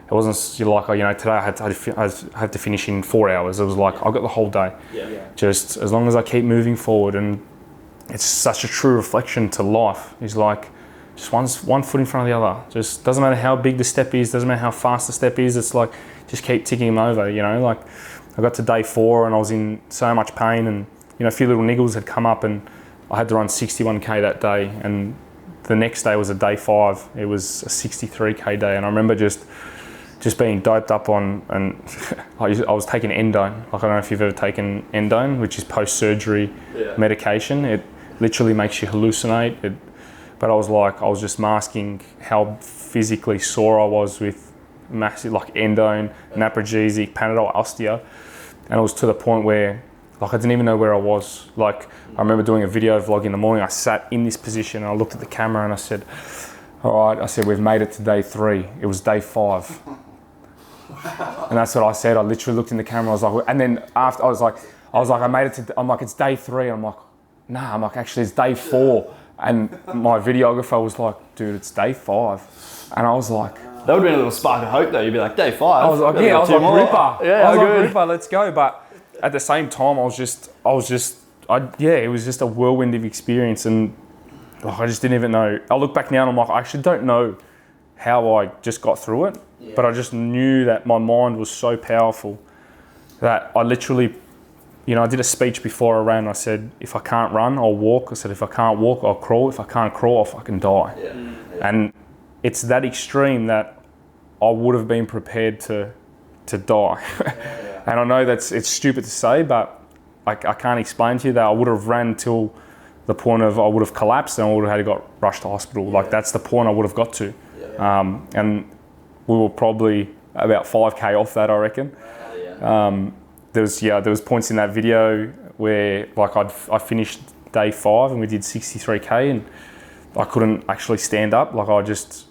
it wasn't like, today I had to finish in 4 hours. It was like I got the whole day. Just as long as I keep moving forward, and it's such a true reflection to life. It's like just one foot in front of the other. Just doesn't matter how big the step is, doesn't matter how fast the step is. It's like just keep ticking them over. Like I got to day 4 and I was in so much pain, and a few little niggles had come up, and I had to run 61k that day, and the next day was a day 5. It was a 63k day, and I remember just being doped up on, and I was taking endone. Like, I don't know if you've ever taken endone, which is post-surgery medication. It literally makes you hallucinate. But I was just masking how physically sore I was with massive, like endone, naproxesic, Panadol, Ostia, and it was to the point where like I didn't even know where I was. Like I remember doing a video vlog in the morning. I sat in this position and I looked at the camera and I said, "All right," I said, "we've made it to day 3. It was day 5." And that's what I said. I literally looked in the camera. I was like, and then after I was like, I made it to. I'm like, it's day 3. And I'm like, nah. I'm like, actually, it's day 4. And my videographer was like, dude, it's day 5. And I was like, that would have been a little spark of hope though. You'd be like, day 5. I was like, yeah, I was like, Ripper. Yeah, I was like, good. Ripper, let's go. But at the same time, it was just a whirlwind of experience, and I just didn't even know. I look back now and I'm like, I actually don't know how I just got through it, but I just knew that my mind was so powerful that I literally, I did a speech before I ran. I said, if I can't run, I'll walk. I said, if I can't walk, I'll crawl. If I can't crawl, I'll fucking die. And it's that extreme that I would have been prepared to die. And I know it's stupid to say, but I can't explain to you that I would have ran till the point of I would have collapsed and I would have had to got rushed to hospital. Like that's the point I would have got to. And we were probably about 5k off that, I reckon. There was points in that video where like I finished day 5 and we did 63k and I couldn't actually stand up. Like I just,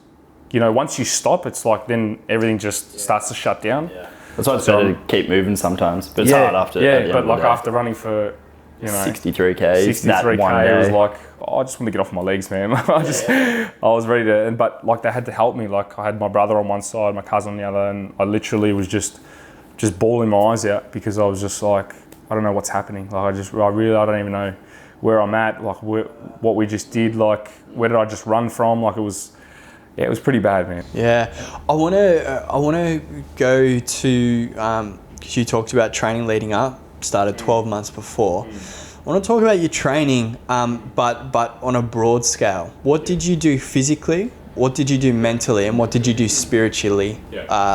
once you stop, it's like then everything just starts to shut down. That's why it's better to keep moving sometimes, but it's hard after. But like after running for 63k, that one day, it was like, I just want to get off my legs, man. I was ready to, but like they had to help me. Like I had my brother on one side, my cousin on the other, and I literally was just bawling my eyes out because I was just like, I don't know what's happening. Like I don't even know where I'm at. Like what we just did. Like where did I just run from? Like it was pretty bad, man. Yeah, I want to go to because you talked about training leading up, started 12 months before. I want to talk about your training, but on a broad scale. What did you do physically? What did you do mentally, and what did you do spiritually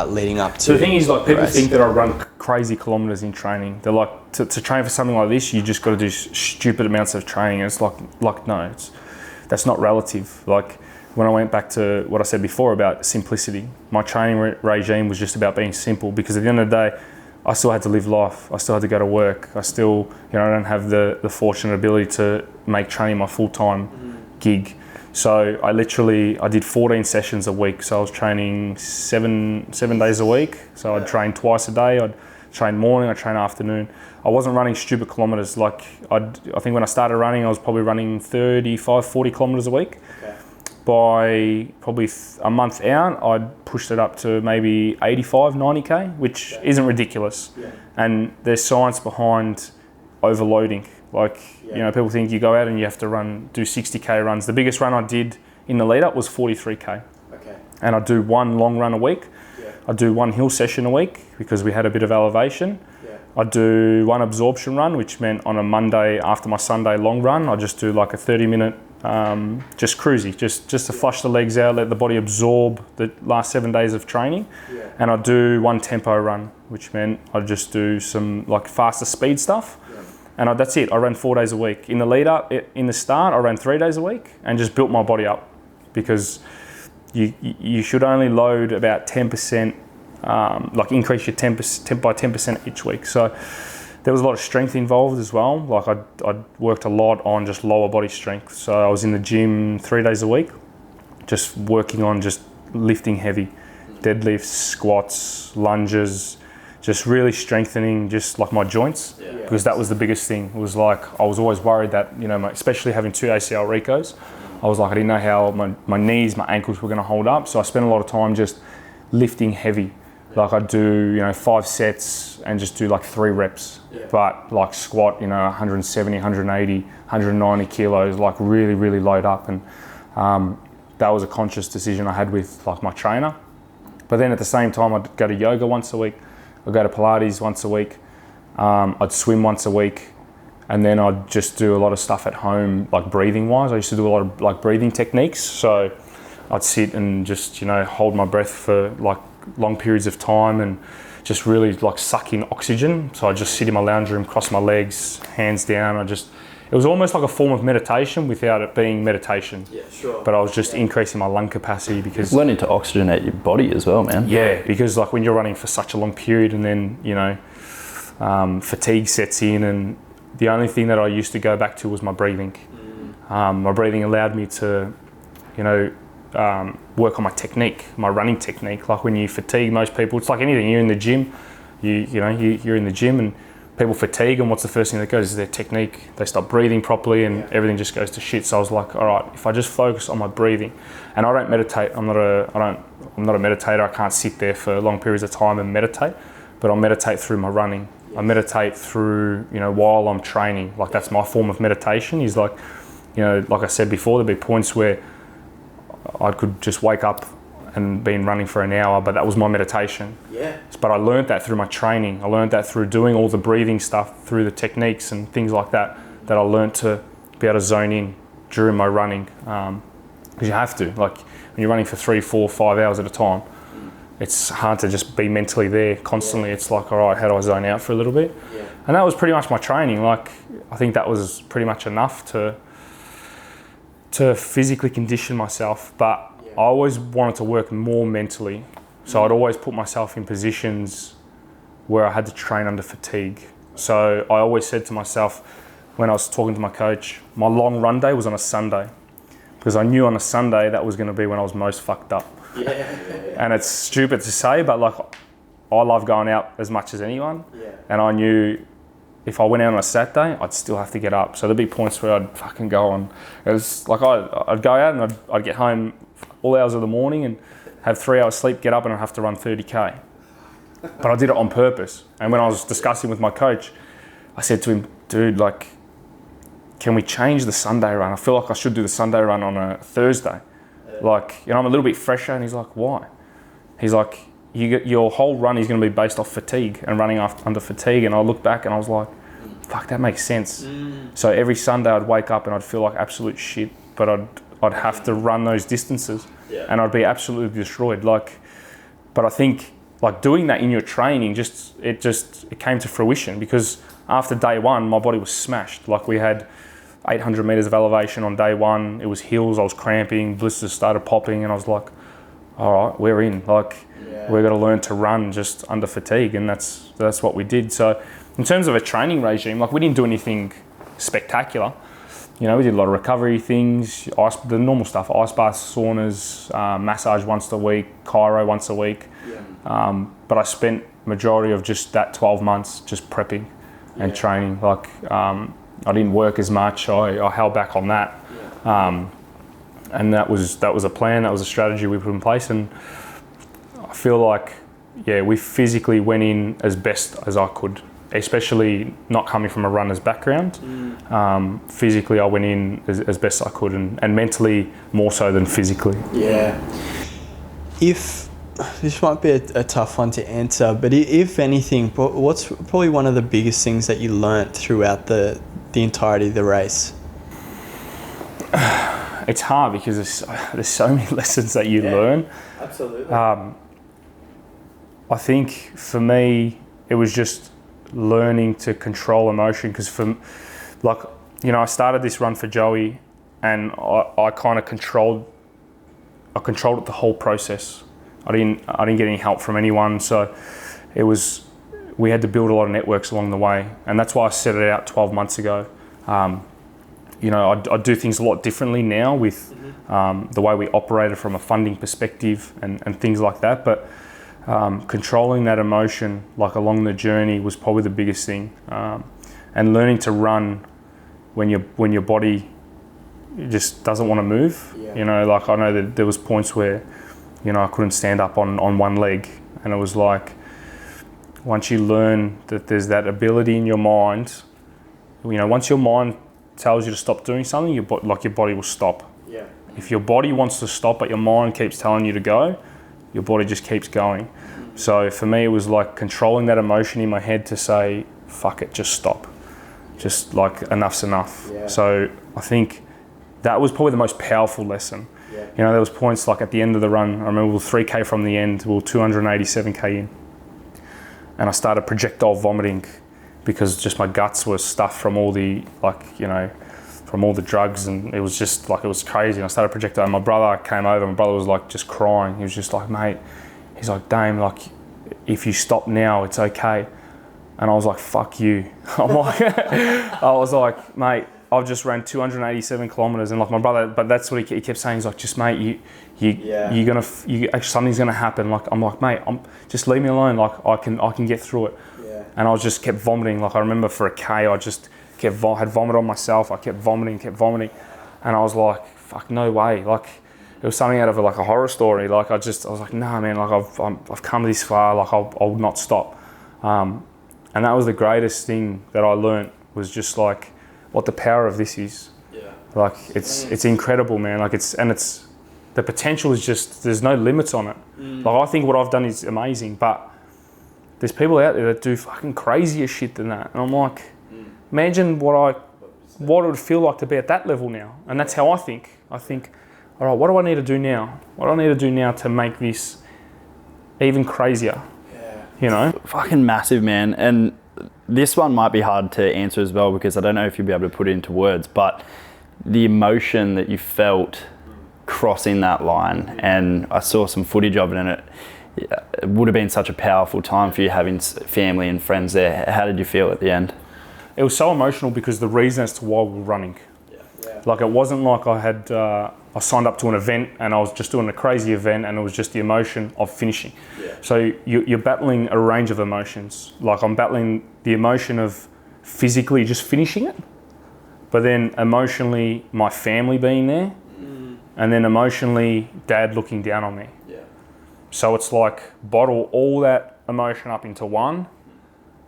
leading up to? So the thing is, like people think that I run crazy kilometers in training. They're like, to train for something like this, you just got to do stupid amounts of training. And it's like no, that's not relative. Like. When I went back to what I said before about simplicity, my training regime was just about being simple because at the end of the day, I still had to live life. I still had to go to work. I still, I don't have the fortunate ability to make training my full-time gig. So I did 14 sessions a week. So I was training seven days a week. So I'd train twice a day. I'd train morning, I'd train afternoon. I wasn't running stupid kilometers. Like I think when I started running, I was probably running 35, 40 kilometers a week. By probably a month out, I'd pushed it up to maybe 85, 90k, which isn't ridiculous. And there's science behind overloading. Like, people think you go out and you have to do 60k runs. The biggest run I did in the lead up was 43k. And I'd do one long run a week. I'd do one hill session a week because we had a bit of elevation. I'd do one absorption run, which meant on a Monday after my Sunday long run, I'd just do like a 30-minute just cruisy, just to flush the legs out, let the body absorb the last 7 days of training. And I'd do one tempo run, which meant I'd just do some like faster speed stuff. And that's it. I ran 4 days a week. In the lead up, in the start, I ran 3 days a week and just built my body up because you should only load about 10%, like increase your 10% by 10% each week. So there was a lot of strength involved as well. Like I'd worked a lot on just lower body strength. So I was in the gym 3 days a week, just working on just lifting heavy, deadlifts, squats, lunges, just really strengthening just like my joints, because that was the biggest thing. It was like, I was always worried that, you know, especially having 2 ACL recos, I was like, I didn't know how my knees, my ankles were going to hold up. So I spent a lot of time just lifting heavy. Like I'd do, you know, 5 sets and just do like 3 reps, but like squat, you know, 170, 180, 190 kilos, like really, really load up. And that was a conscious decision I had with like my trainer. But then at the same time, I'd go to yoga once a week. I'd go to Pilates once a week. I'd swim once a week. And then I'd just do a lot of stuff at home, like breathing wise. I used to do a lot of like breathing techniques. So I'd sit and just, you know, hold my breath for like long periods of time and just really like suck in oxygen. So I'd just sit in my lounge room, cross my legs, hands down. It was almost like a form of meditation without it being meditation. Yeah, sure. But I was just increasing my lung capacity because... Learning to oxygenate your body as well, man. Yeah, because like when you're running for such a long period and then, you know, fatigue sets in, and the only thing that I used to go back to was my breathing. My breathing allowed me to, you know, work on my technique, my running technique. Like when you fatigue, most people, it's like anything, you're in the gym, you're in the gym and people fatigue, and what's the first thing that goes is their technique. They stop breathing properly and everything just goes to shit. So I was like, all right, if I just focus on my breathing, and I don't meditate, I'm not a meditator. I can't sit there for long periods of time and meditate, but I'll meditate through my running. I meditate through, you know, while I'm training. Like that's my form of meditation, is like, you know, like I said before, there'd be points where I could just wake up and been running for an hour, but that was my meditation. Yeah. But I learned that through my training. I learned that through doing all the breathing stuff, through the techniques and things like that, that I learned to be able to zone in during my running. Because you have to, like when you're running for 3, 4, 5 hours at a time, it's hard to just be mentally there constantly. It's like, all right, how do I zone out for a little bit? Yeah. And that was pretty much my training. Like, I think that was pretty much enough to physically condition myself, but I always wanted to work more mentally. So I'd always put myself in positions where I had to train under fatigue. So I always said to myself, when I was talking to my coach, my long run day was on a Sunday, because I knew on a Sunday that was going to be when I was most fucked up. Yeah. And it's stupid to say, but like I love going out as much as anyone. Yeah. And I knew if I went out on a Saturday, I'd still have to get up. So there'd be points where I'd fucking go on. It was like I'd go out and I'd get home all hours of the morning and have 3 hours sleep, get up and I'd have to run 30K. But I did it on purpose. And when I was discussing with my coach, I said to him, dude, like, can we change the Sunday run? I feel like I should do the Sunday run on a Thursday. Like, you know, I'm a little bit fresher. And he's like, why? He's like, your whole run is going to be based off fatigue and running under fatigue. And I looked back and I was like, fuck, that makes sense. So every Sunday I'd wake up and I'd feel like absolute shit, but I'd have to run those distances and I'd be absolutely destroyed. Like, but I think like doing that in your training, it came to fruition, because after day one, my body was smashed. Like we had 800 meters of elevation on day one. It was hills, I was cramping, blisters started popping, and I was like, all right, we're in. Like, we're going to learn to run just under fatigue, and that's what we did. So in terms of a training regime, like we didn't do anything spectacular. You know, we did a lot of recovery things, the normal stuff, ice baths, saunas, massage once a week, chiro once a week. Yeah. But I spent majority of just that 12 months just prepping and training. Like, I didn't work as much. I held back on that. Yeah. And that was a plan, that was a strategy we put in place. And I feel like, we physically went in as best as I could, especially not coming from a runner's background. Physically, I went in as best I could, and mentally more so than physically. Yeah. If this might be a tough one to answer, but if anything, what's probably one of the biggest things that you learnt throughout the entirety of the race? It's hard because there's so many lessons that you learn. Absolutely. I think for me, it was just learning to control emotion, because I started this run for Joey, and I kind of controlled it the whole process. I didn't get any help from anyone, so we had to build a lot of networks along the way, and that's why I set it out 12 months ago. I do things a lot differently now with the way we operated from a funding perspective and things like that. But controlling that emotion, like along the journey, was probably the biggest thing. And learning to run when your body just doesn't want to move. Like I know that there was points where, I couldn't stand up on one leg, and it was like, once you learn that there's that ability in your mind, once your mind tells you to stop doing something, your body will stop. Yeah. If your body wants to stop, but your mind keeps telling you to go, your body just keeps going. So for me, it was like controlling that emotion in my head to say, fuck it, just stop. Just like enough's enough. Yeah. So I think that was probably the most powerful lesson. Yeah. There was points like at the end of the run, I remember we were 3K from the end, we were 287K in. And I started projectile vomiting because just my guts were stuffed from all the, from all the drugs, and it was just like, it was crazy. And I started projectile, and my brother came over, my brother was like just crying. He was just like, mate, he's like, Dame, like, if you stop now, it's okay. And I was like, fuck you. I was like, mate, I've just ran 287 kilometers, and like my brother, but that's what he kept saying. He's like, just mate, actually something's gonna happen. Like I'm like, mate, just leave me alone. Like I can get through it. Yeah. And I just kept vomiting. Like I remember for a K, I just had vomit on myself. I kept vomiting, and I was like, fuck, no way. Like it was something out of like a horror story. Like I was like, nah, man. Like I've come this far. Like I'll not stop. And that was the greatest thing that I learnt, was just like what the power of this is. Yeah. Like it's incredible, man. Like it's the potential is just, there's no limits on it. Like I think what I've done is amazing, but there's people out there that do fucking crazier shit than that. And I'm like, imagine what it would feel like to be at that level now. And that's how I think. I think, all right, what do I need to do now? What do I need to do now to make this even crazier? Fucking massive, man. And this one might be hard to answer as well, because I don't know if you'll be able to put it into words, but the emotion that you felt crossing that line, and I saw some footage of it, and it would have been such a powerful time for you, having family and friends there. How did you feel at the end? It was so emotional because the reason as to why we were running. Yeah. Like it wasn't like I signed up to an event and I was just doing a crazy event, and it was just the emotion of finishing. Yeah. So you're battling a range of emotions. Like I'm battling the emotion of physically just finishing it, but then emotionally my family being there, and then emotionally Dad looking down on me. Yeah. So it's like bottle all that emotion up into one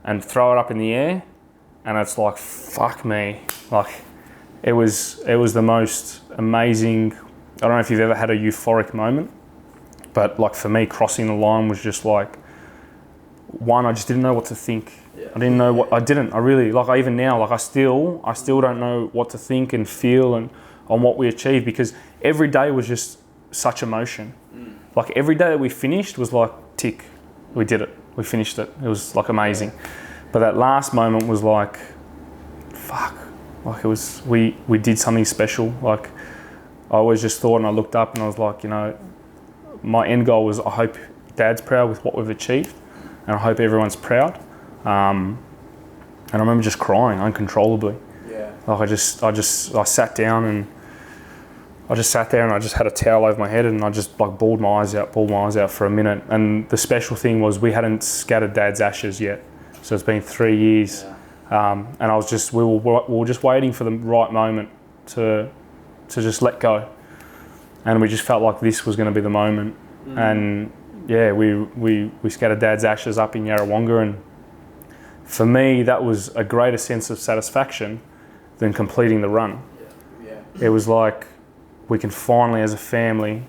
and throw it up in the air, and it's like, fuck me. Like it was the most amazing. I don't know if you've ever had a euphoric moment, but like for me, crossing the line was just like, one, I just didn't know what to think. Yeah. I didn't know what, I really, like even now, like I still don't know what to think and feel and on what we achieved, because every day was just such emotion. Like every day that we finished was like, tick, we did it, we finished it. It was like amazing. But that last moment was like, fuck, like it was, we did something special. Like I always just thought, and I looked up and I was like, my end goal was, I hope Dad's proud with what we've achieved, and I hope everyone's proud. And I remember just crying uncontrollably. Yeah. Like I sat down and I just sat there and I just had a towel over my head, and I just like bawled my eyes out for a minute. And the special thing was we hadn't scattered Dad's ashes yet. So it's been 3 years. Yeah. And I was just, we were just waiting for the right moment to just let go. And we just felt like this was going to be the moment. And yeah, we scattered Dad's ashes up in Yarrawonga, and for me, that was a greater sense of satisfaction than completing the run. Yeah. It was like, we can finally, as a family,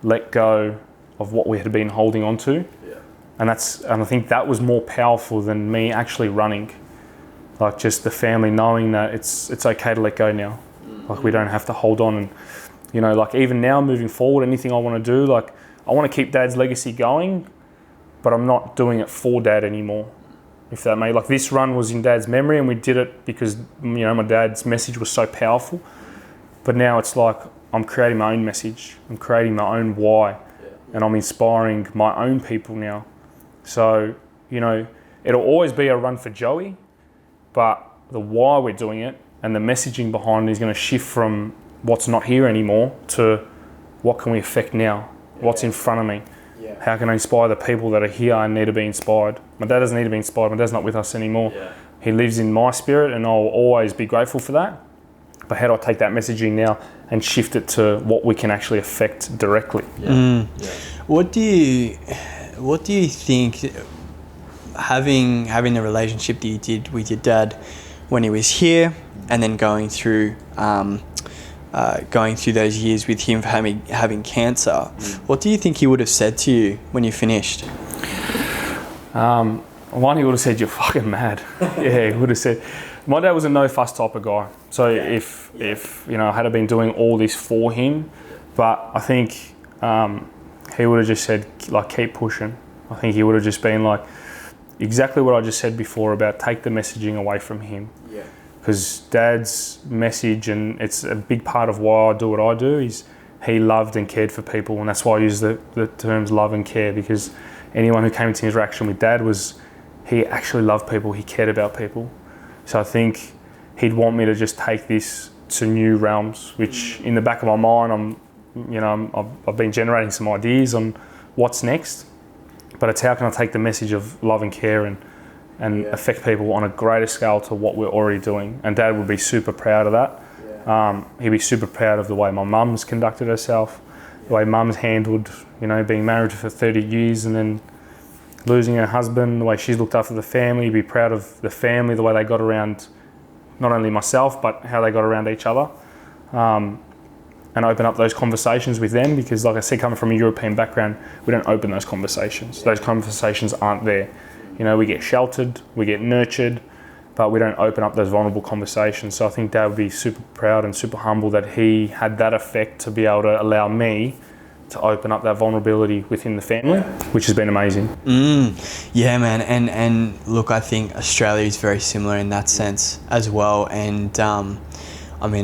let go of what we had been holding on to. Yeah. And I think that was more powerful than me actually running. Like just the family knowing that it's okay to let go now. Like we don't have to hold on. And like even now moving forward, anything I want to do, like I want to keep Dad's legacy going, but I'm not doing it for Dad anymore. If that made, like this run was in Dad's memory, and we did it because my dad's message was so powerful. But now it's like I'm creating my own message. I'm creating my own why, and I'm inspiring my own people now. So it'll always be a run for Joey, but the why we're doing it and the messaging behind it is going to shift from what's not here anymore to what can we affect now? What's in front of me? Yeah. How can I inspire the people that are here and need to be inspired? My dad doesn't need to be inspired. My dad's not with us anymore. Yeah. He lives in my spirit, and I'll always be grateful for that. But how do I take that messaging now and shift it to what we can actually affect directly? Yeah. What do you think, having the relationship that you did with your dad when he was here, and then going through those years with him having cancer, what do you think he would have said to you when you finished? One, he would have said, "You're fucking mad." Yeah, he would have said. My dad was a no fuss type of guy. So if I had been doing all this for him, but I think he would have just said, like, keep pushing. I think he would have just been like, exactly what I just said before about take the messaging away from him. Yeah. Because Dad's message, and it's a big part of why I do what I do, is he loved and cared for people, and that's why I use the terms love and care, because anyone who came into interaction with Dad he actually loved people, he cared about people. So I think he'd want me to just take this to new realms, which in the back of my mind, I've been generating some ideas on what's next, but it's how can I take the message of love and care and affect people on a greater scale to what we're already doing. And Dad would be super proud of that. Yeah. He'd be super proud of the way my mum's conducted herself, the way mum's handled, being married for 30 years and then losing her husband, the way she's looked after the family. He'd be proud of the family, the way they got around not only myself, but how they got around each other. And open up those conversations with them, because like I said, coming from a European background, we don't open those conversations. Those conversations aren't there. We get sheltered, we get nurtured, but we don't open up those vulnerable conversations. So I think Dad would be super proud and super humble that he had that effect to be able to allow me to open up that vulnerability within the family, which has been amazing. Yeah, man. And look, I think Australia is very similar in that sense as well. And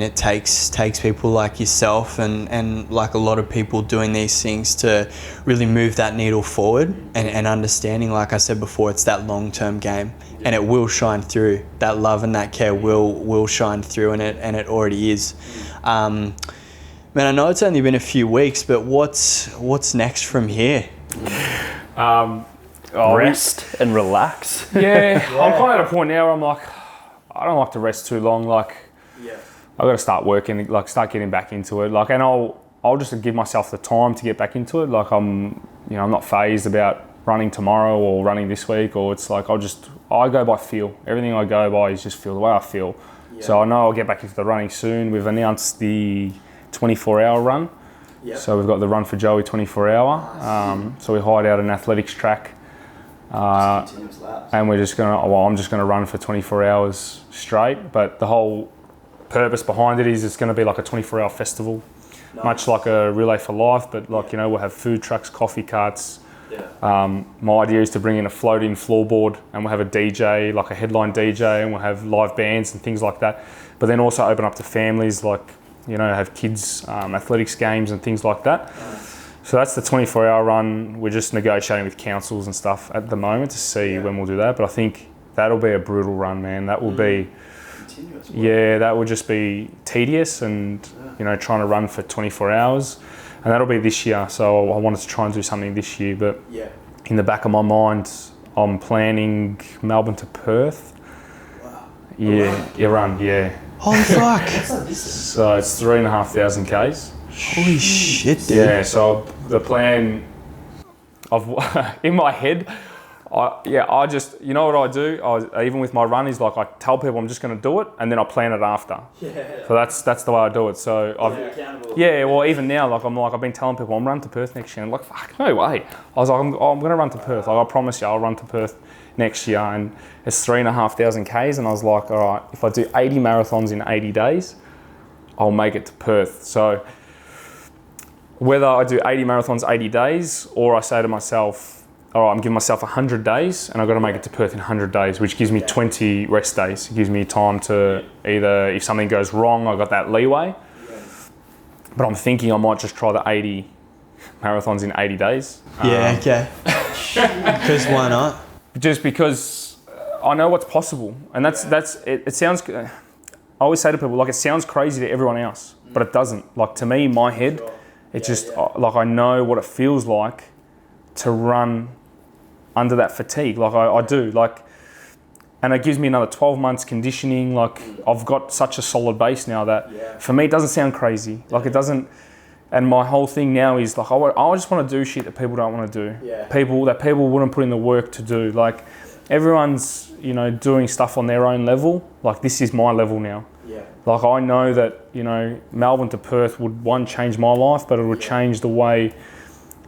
it takes people like yourself and like a lot of people doing these things to really move that needle forward, and understanding, like I said before, it's that long-term game, and it will shine through. That love and that care will shine through, and it already is. Man, I know it's only been a few weeks, but what's next from here? Rest and relax. Yeah, I'm kind of at a point now where I'm like, I don't like to rest too long. Like, I've got to start working, like start getting back into it. Like, and I'll just give myself the time to get back into it. Like, I'm not phased about running tomorrow or running this week, or it's like I go by feel. Everything I go by is just feel, the way I feel. Yeah. So I know I'll get back into the running soon. We've announced the 24-hour run. Yep. So we've got the Run for Joey 24-hour. Nice. So we hired out an athletics track. And I'm just going to run for 24 hours straight. But the whole purpose behind it is it's going to be like a 24-hour festival. Nice. Much like a Relay for Life, but we'll have food trucks, coffee carts. Yeah. My idea is to bring in a float-in floorboard, and we'll have a DJ, like a headline DJ, and we'll have live bands and things like that. But then also open up to families, like, have kids, athletics games and things like that. Nice. So that's the 24-hour run. We're just negotiating with councils and stuff at the moment to see when we'll do that. But I think that'll be a brutal run, man. That will be... Continuous work. Yeah, that will just be tedious and, trying to run for 24 hours. And that'll be this year. So I wanted to try and do something this year. But in the back of my mind, I'm planning Melbourne to Perth. Wow. Yeah, run, yeah. Holy fuck. So it's 3,500 Ks. Holy shit, dude. Yeah, so the plan, in my head, I just, what I do, even with my run, is like I tell people I'm just going to do it, and then I plan it after. Yeah. So that's the way I do it. So well, even now, I've been telling people I'm running to Perth next year. I'm like, fuck, no way. I was like, I'm going to run to Perth. Like, I promise you, I'll run to Perth next year, and it's 3,500 Ks, and I was like, all right, if I do 80 marathons in 80 days, I'll make it to Perth. So whether I do 80 marathons 80 days, or I say to myself, all right, I'm giving myself 100 days, and I've got to make it to Perth in 100 days, which gives me 20 rest days. It gives me time to either, if something goes wrong, I've got that leeway. But I'm thinking I might just try the 80 marathons in 80 days. Yeah, okay. Because why not? Just because I know what's possible, and that's it. It sounds I always say to people, like, it sounds crazy to everyone else, but it doesn't. Like, to me, in my head, it like, I know what it feels like to run under that fatigue. Like, I do. Like, and it gives me another 12 months conditioning. Like, I've got such a solid base now that for me, it doesn't sound crazy. Like, it doesn't. And my whole thing now is like, I just want to do shit that people don't want to do. Yeah. People wouldn't put in the work to do. Like, everyone's, you know, doing stuff on their own level. Like, this is my level now. Yeah. Like, I know that, you know, Melbourne to Perth would, one, change my life, but it would change the way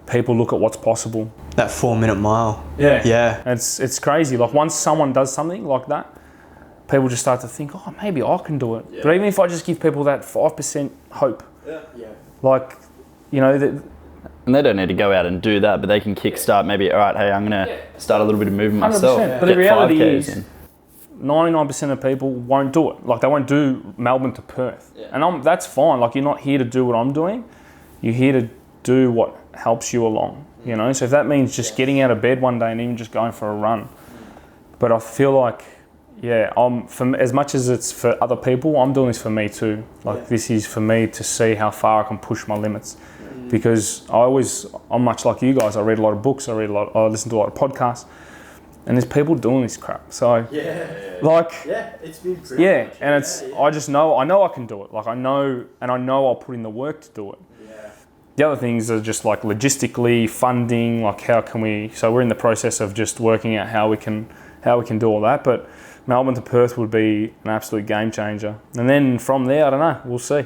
people look at what's possible. That 4-minute mile. Yeah. Yeah. And it's crazy. Like, once someone does something like that, people just start to think, oh, maybe I can do it. Yeah. But even if I just give people that 5% hope, like, you know, that. And they don't need to go out and do that, but they can kickstart maybe, all right, hey, I'm going to start a little bit of movement myself. But the reality is, 99% of people won't do it. Like, they won't do Melbourne to Perth. Yeah. And that's fine. Like, you're not here to do what I'm doing. You're here to do what helps you along, you know? So if that means just getting out of bed one day and even just going for a run. But I feel like, as much as it's for other people, I'm doing this for me too. Like, this is for me to see how far I can push my limits. Because I'm much like you guys. I read a lot of books. I listen to a lot of podcasts. And there's people doing this crap. So, it's been pretty much, I know I can do it. Like, I know I'll put in the work to do it. Yeah. The other things are just like logistically, funding, like so we're in the process of just working out how we can do all that. But Melbourne to Perth would be an absolute game changer. And then from there, I don't know, we'll see.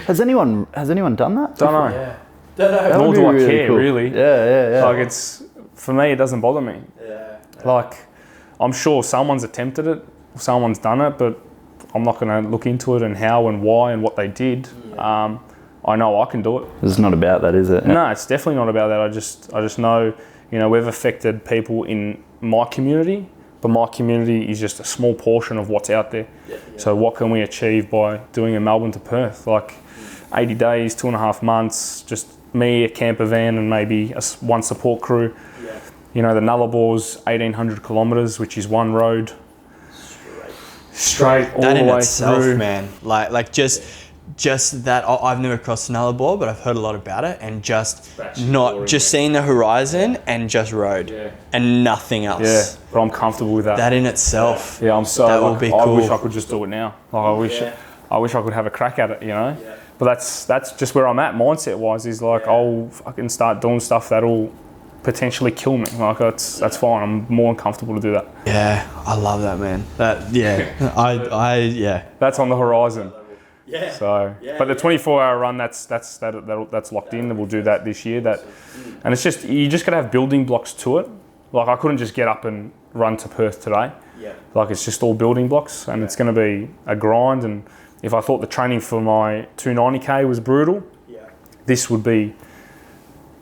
Has anyone done that? Don't know. Yeah. Don't know. Nor do I care, really. Yeah. Like, for me, it doesn't bother me. Yeah. Like, I'm sure someone's attempted it, someone's done it, but I'm not going to look into it and how and why and what they did. Yeah. I know I can do it. It's not about that, is it? No, it's definitely not about that. I just know, you know, we've affected people in my community, but my community is just a small portion of what's out there. Yeah. So what can we achieve by doing a Melbourne to Perth? Like, 80 days, 2.5 months, just me, a camper van, and maybe one support crew. Yeah. You know, the Nullabore's 1,800 kilometres, which is one road. Straight all that the in way itself, through. man. Like just that. I've never crossed the Nullarbor, but I've heard a lot about it, and just seeing the horizon and just road and nothing else. Yeah, but I'm comfortable with that. That in itself. Yeah, I'm so. That would be cool. I wish I could just do it now. Like, I wish I could have a crack at it. You know. Yeah. But that's just where I'm at mindset wise. Is like, I'll fucking start doing stuff that'll potentially kill me. Like, that's fine. I'm more than comfortable to do that. Yeah, I love that, man. That's on the horizon. Yeah. So, but the 24-hour run, that's locked in. We'll do that this year. And it's just, you just gotta have building blocks to it. Like, I couldn't just get up and run to Perth today. Yeah. Like, it's just all building blocks, and it's gonna be a grind. And if I thought the training for my 290k was brutal, this would be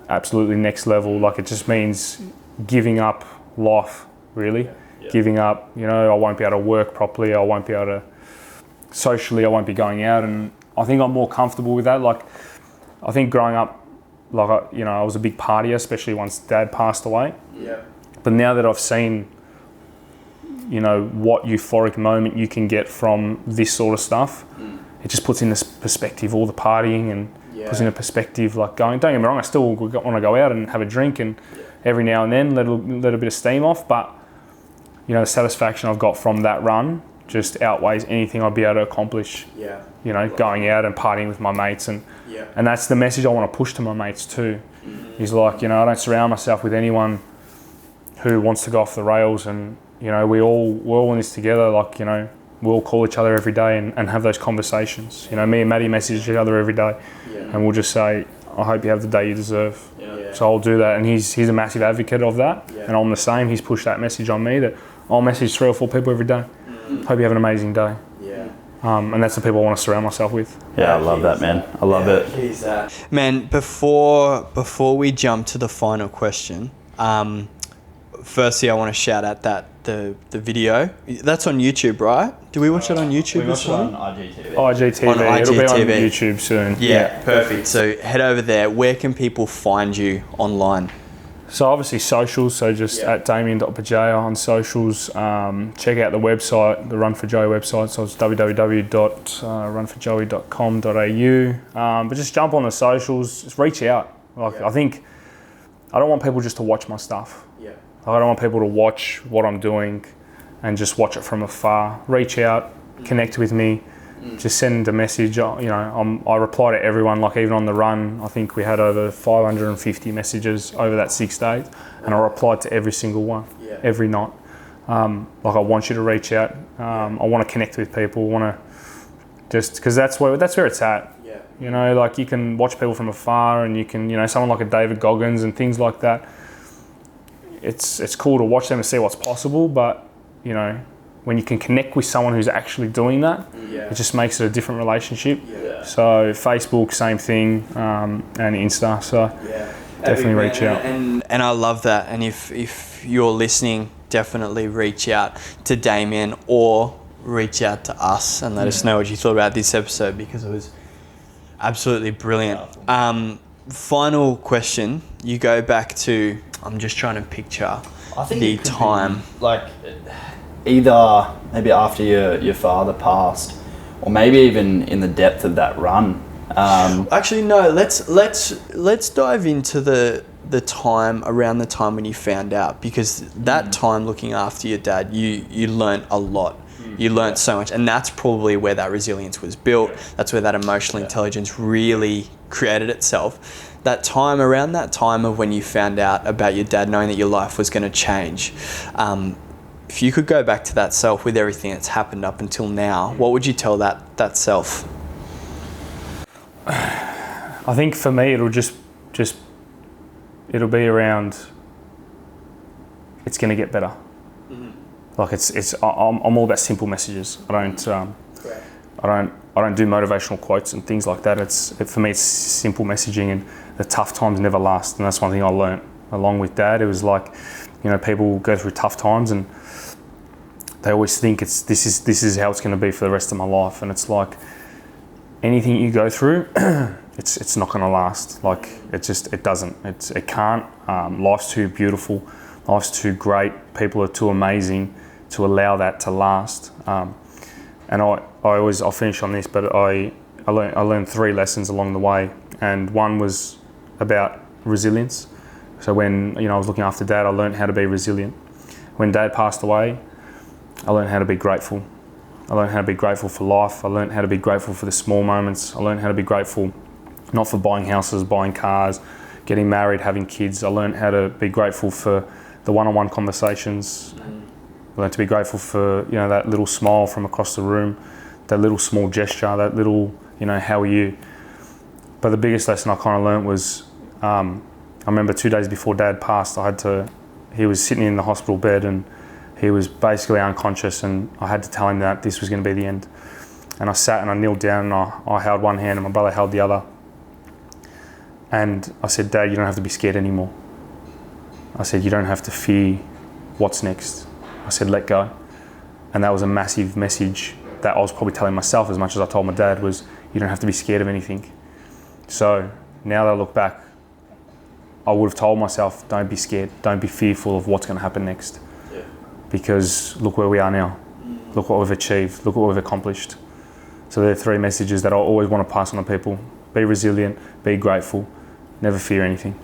absolutely next level. Like, it just means giving up life, really. Giving up, you know, I won't be able to work properly. I won't be able to socially, I won't be going out. And I think I'm more comfortable with that. Like, I think growing up, like, you know, I was a big partier, especially once Dad passed away. Yeah. But now that I've seen, you know, what euphoric moment you can get from this sort of stuff, it just puts in this perspective, all the partying, and puts in a perspective, like, don't get me wrong, I still want to go out and have a drink, and every now and then let a bit of steam off, but, you know, the satisfaction I've got from that run just outweighs anything I'd be able to accomplish. Yeah. You know, going out and partying with my mates, and that's the message I want to push to my mates too. Is like, you know, I don't surround myself with anyone who wants to go off the rails, and, you know, we're all in this together. Like, you know, we'll call each other every day and have those conversations. You know, me and Maddie message each other every day, and we'll just say, I hope you have the day you deserve. So I'll do that, and he's a massive advocate of that, and I'm the same. He's pushed that message on me that I'll message 3 or 4 people every day. Hope you have an amazing day. And that's the people I want to surround myself with. Yeah, I love that, man. I love it. Man, before we jump to the final question, firstly, I want to shout out the video. That's on YouTube, right? Did we watch it on YouTube? We watched it on IGTV. IGTV. It'll be on YouTube soon. Yeah, perfect. So head over there. Where can people find you online? So obviously socials, so just at Damien.Bugeja on socials. Check out the website, the Run for Joey website, so it's www.runforjoey.com.au. But just jump on the socials, just reach out. Like I think, I don't want people just to watch my stuff. I don't want people to watch what I'm doing and just watch it from afar. Reach out, connect with me, just send a message. You know, I reply to everyone. Like even on the run, I think we had over 550 messages over that 6 days, and I replied to every single one, every night. Like I want you to reach out. I want to connect with people. I want to just because that's where it's at. You know, like you can watch people from afar, and you can, you know, someone like a David Goggins and things like that. It's cool to watch them and see what's possible, but you know, when you can connect with someone who's actually doing that, it just makes it a different relationship. So Facebook, same thing, and Insta. So definitely reach out. And I love that. And if you're listening, definitely reach out to Damien or reach out to us and let us know what you thought about this episode, because it was absolutely brilliant. Final question. You go back to, I'm just trying to picture the time. Like either maybe after your father passed, or maybe even in the depth of that run. Actually, no. Let's dive into the time around the time when you found out, because that time looking after your dad, you learnt a lot. You learnt so much, and that's probably where that resilience was built. That's where that emotional intelligence really created itself. That time, around that time of when you found out about your dad, knowing that your life was going to change, if you could go back to that self with everything that's happened up until now, what would you tell that self? I think for me, it'll just it'll be around, it's going to get better. Like I'm all about simple messages. I don't do motivational quotes and things like that. For me, it's simple messaging, and the tough times never last. And that's one thing I learned along with Dad. It was like, you know, people go through tough times and they always think this is how it's going to be for the rest of my life. And it's like anything you go through, it's not going to last. Like it doesn't. It can't. Life's too beautiful. Life's too great. People are too amazing to allow that to last. And I'll finish on this, but I learned 3 lessons along the way, and one was about resilience. So when, you know, I was looking after Dad, I learned how to be resilient. When Dad passed away, I learned how to be grateful. I learned how to be grateful for life. I learned how to be grateful for the small moments. I learned how to be grateful not for buying houses, buying cars, getting married, having kids. I learned how to be grateful for the one-on-one conversations. I learned to be grateful for, you know, that little smile from across the room, that little small gesture, that little, you know, how are you? But the biggest lesson I kind of learned was, I remember 2 days before Dad passed, he was sitting in the hospital bed and he was basically unconscious, and I had to tell him that this was going to be the end. And I sat and I kneeled down and I held one hand and my brother held the other. And I said, Dad, you don't have to be scared anymore. I said, you don't have to fear what's next. I said, let go. And that was a massive message that I was probably telling myself as much as I told my dad, was you don't have to be scared of anything. So now that I look back, I would have told myself, don't be scared. Don't be fearful of what's going to happen next. Because look where we are now. Look what we've achieved. Look what we've accomplished. So there are 3 messages that I always want to pass on to people. Be resilient, be grateful, never fear anything.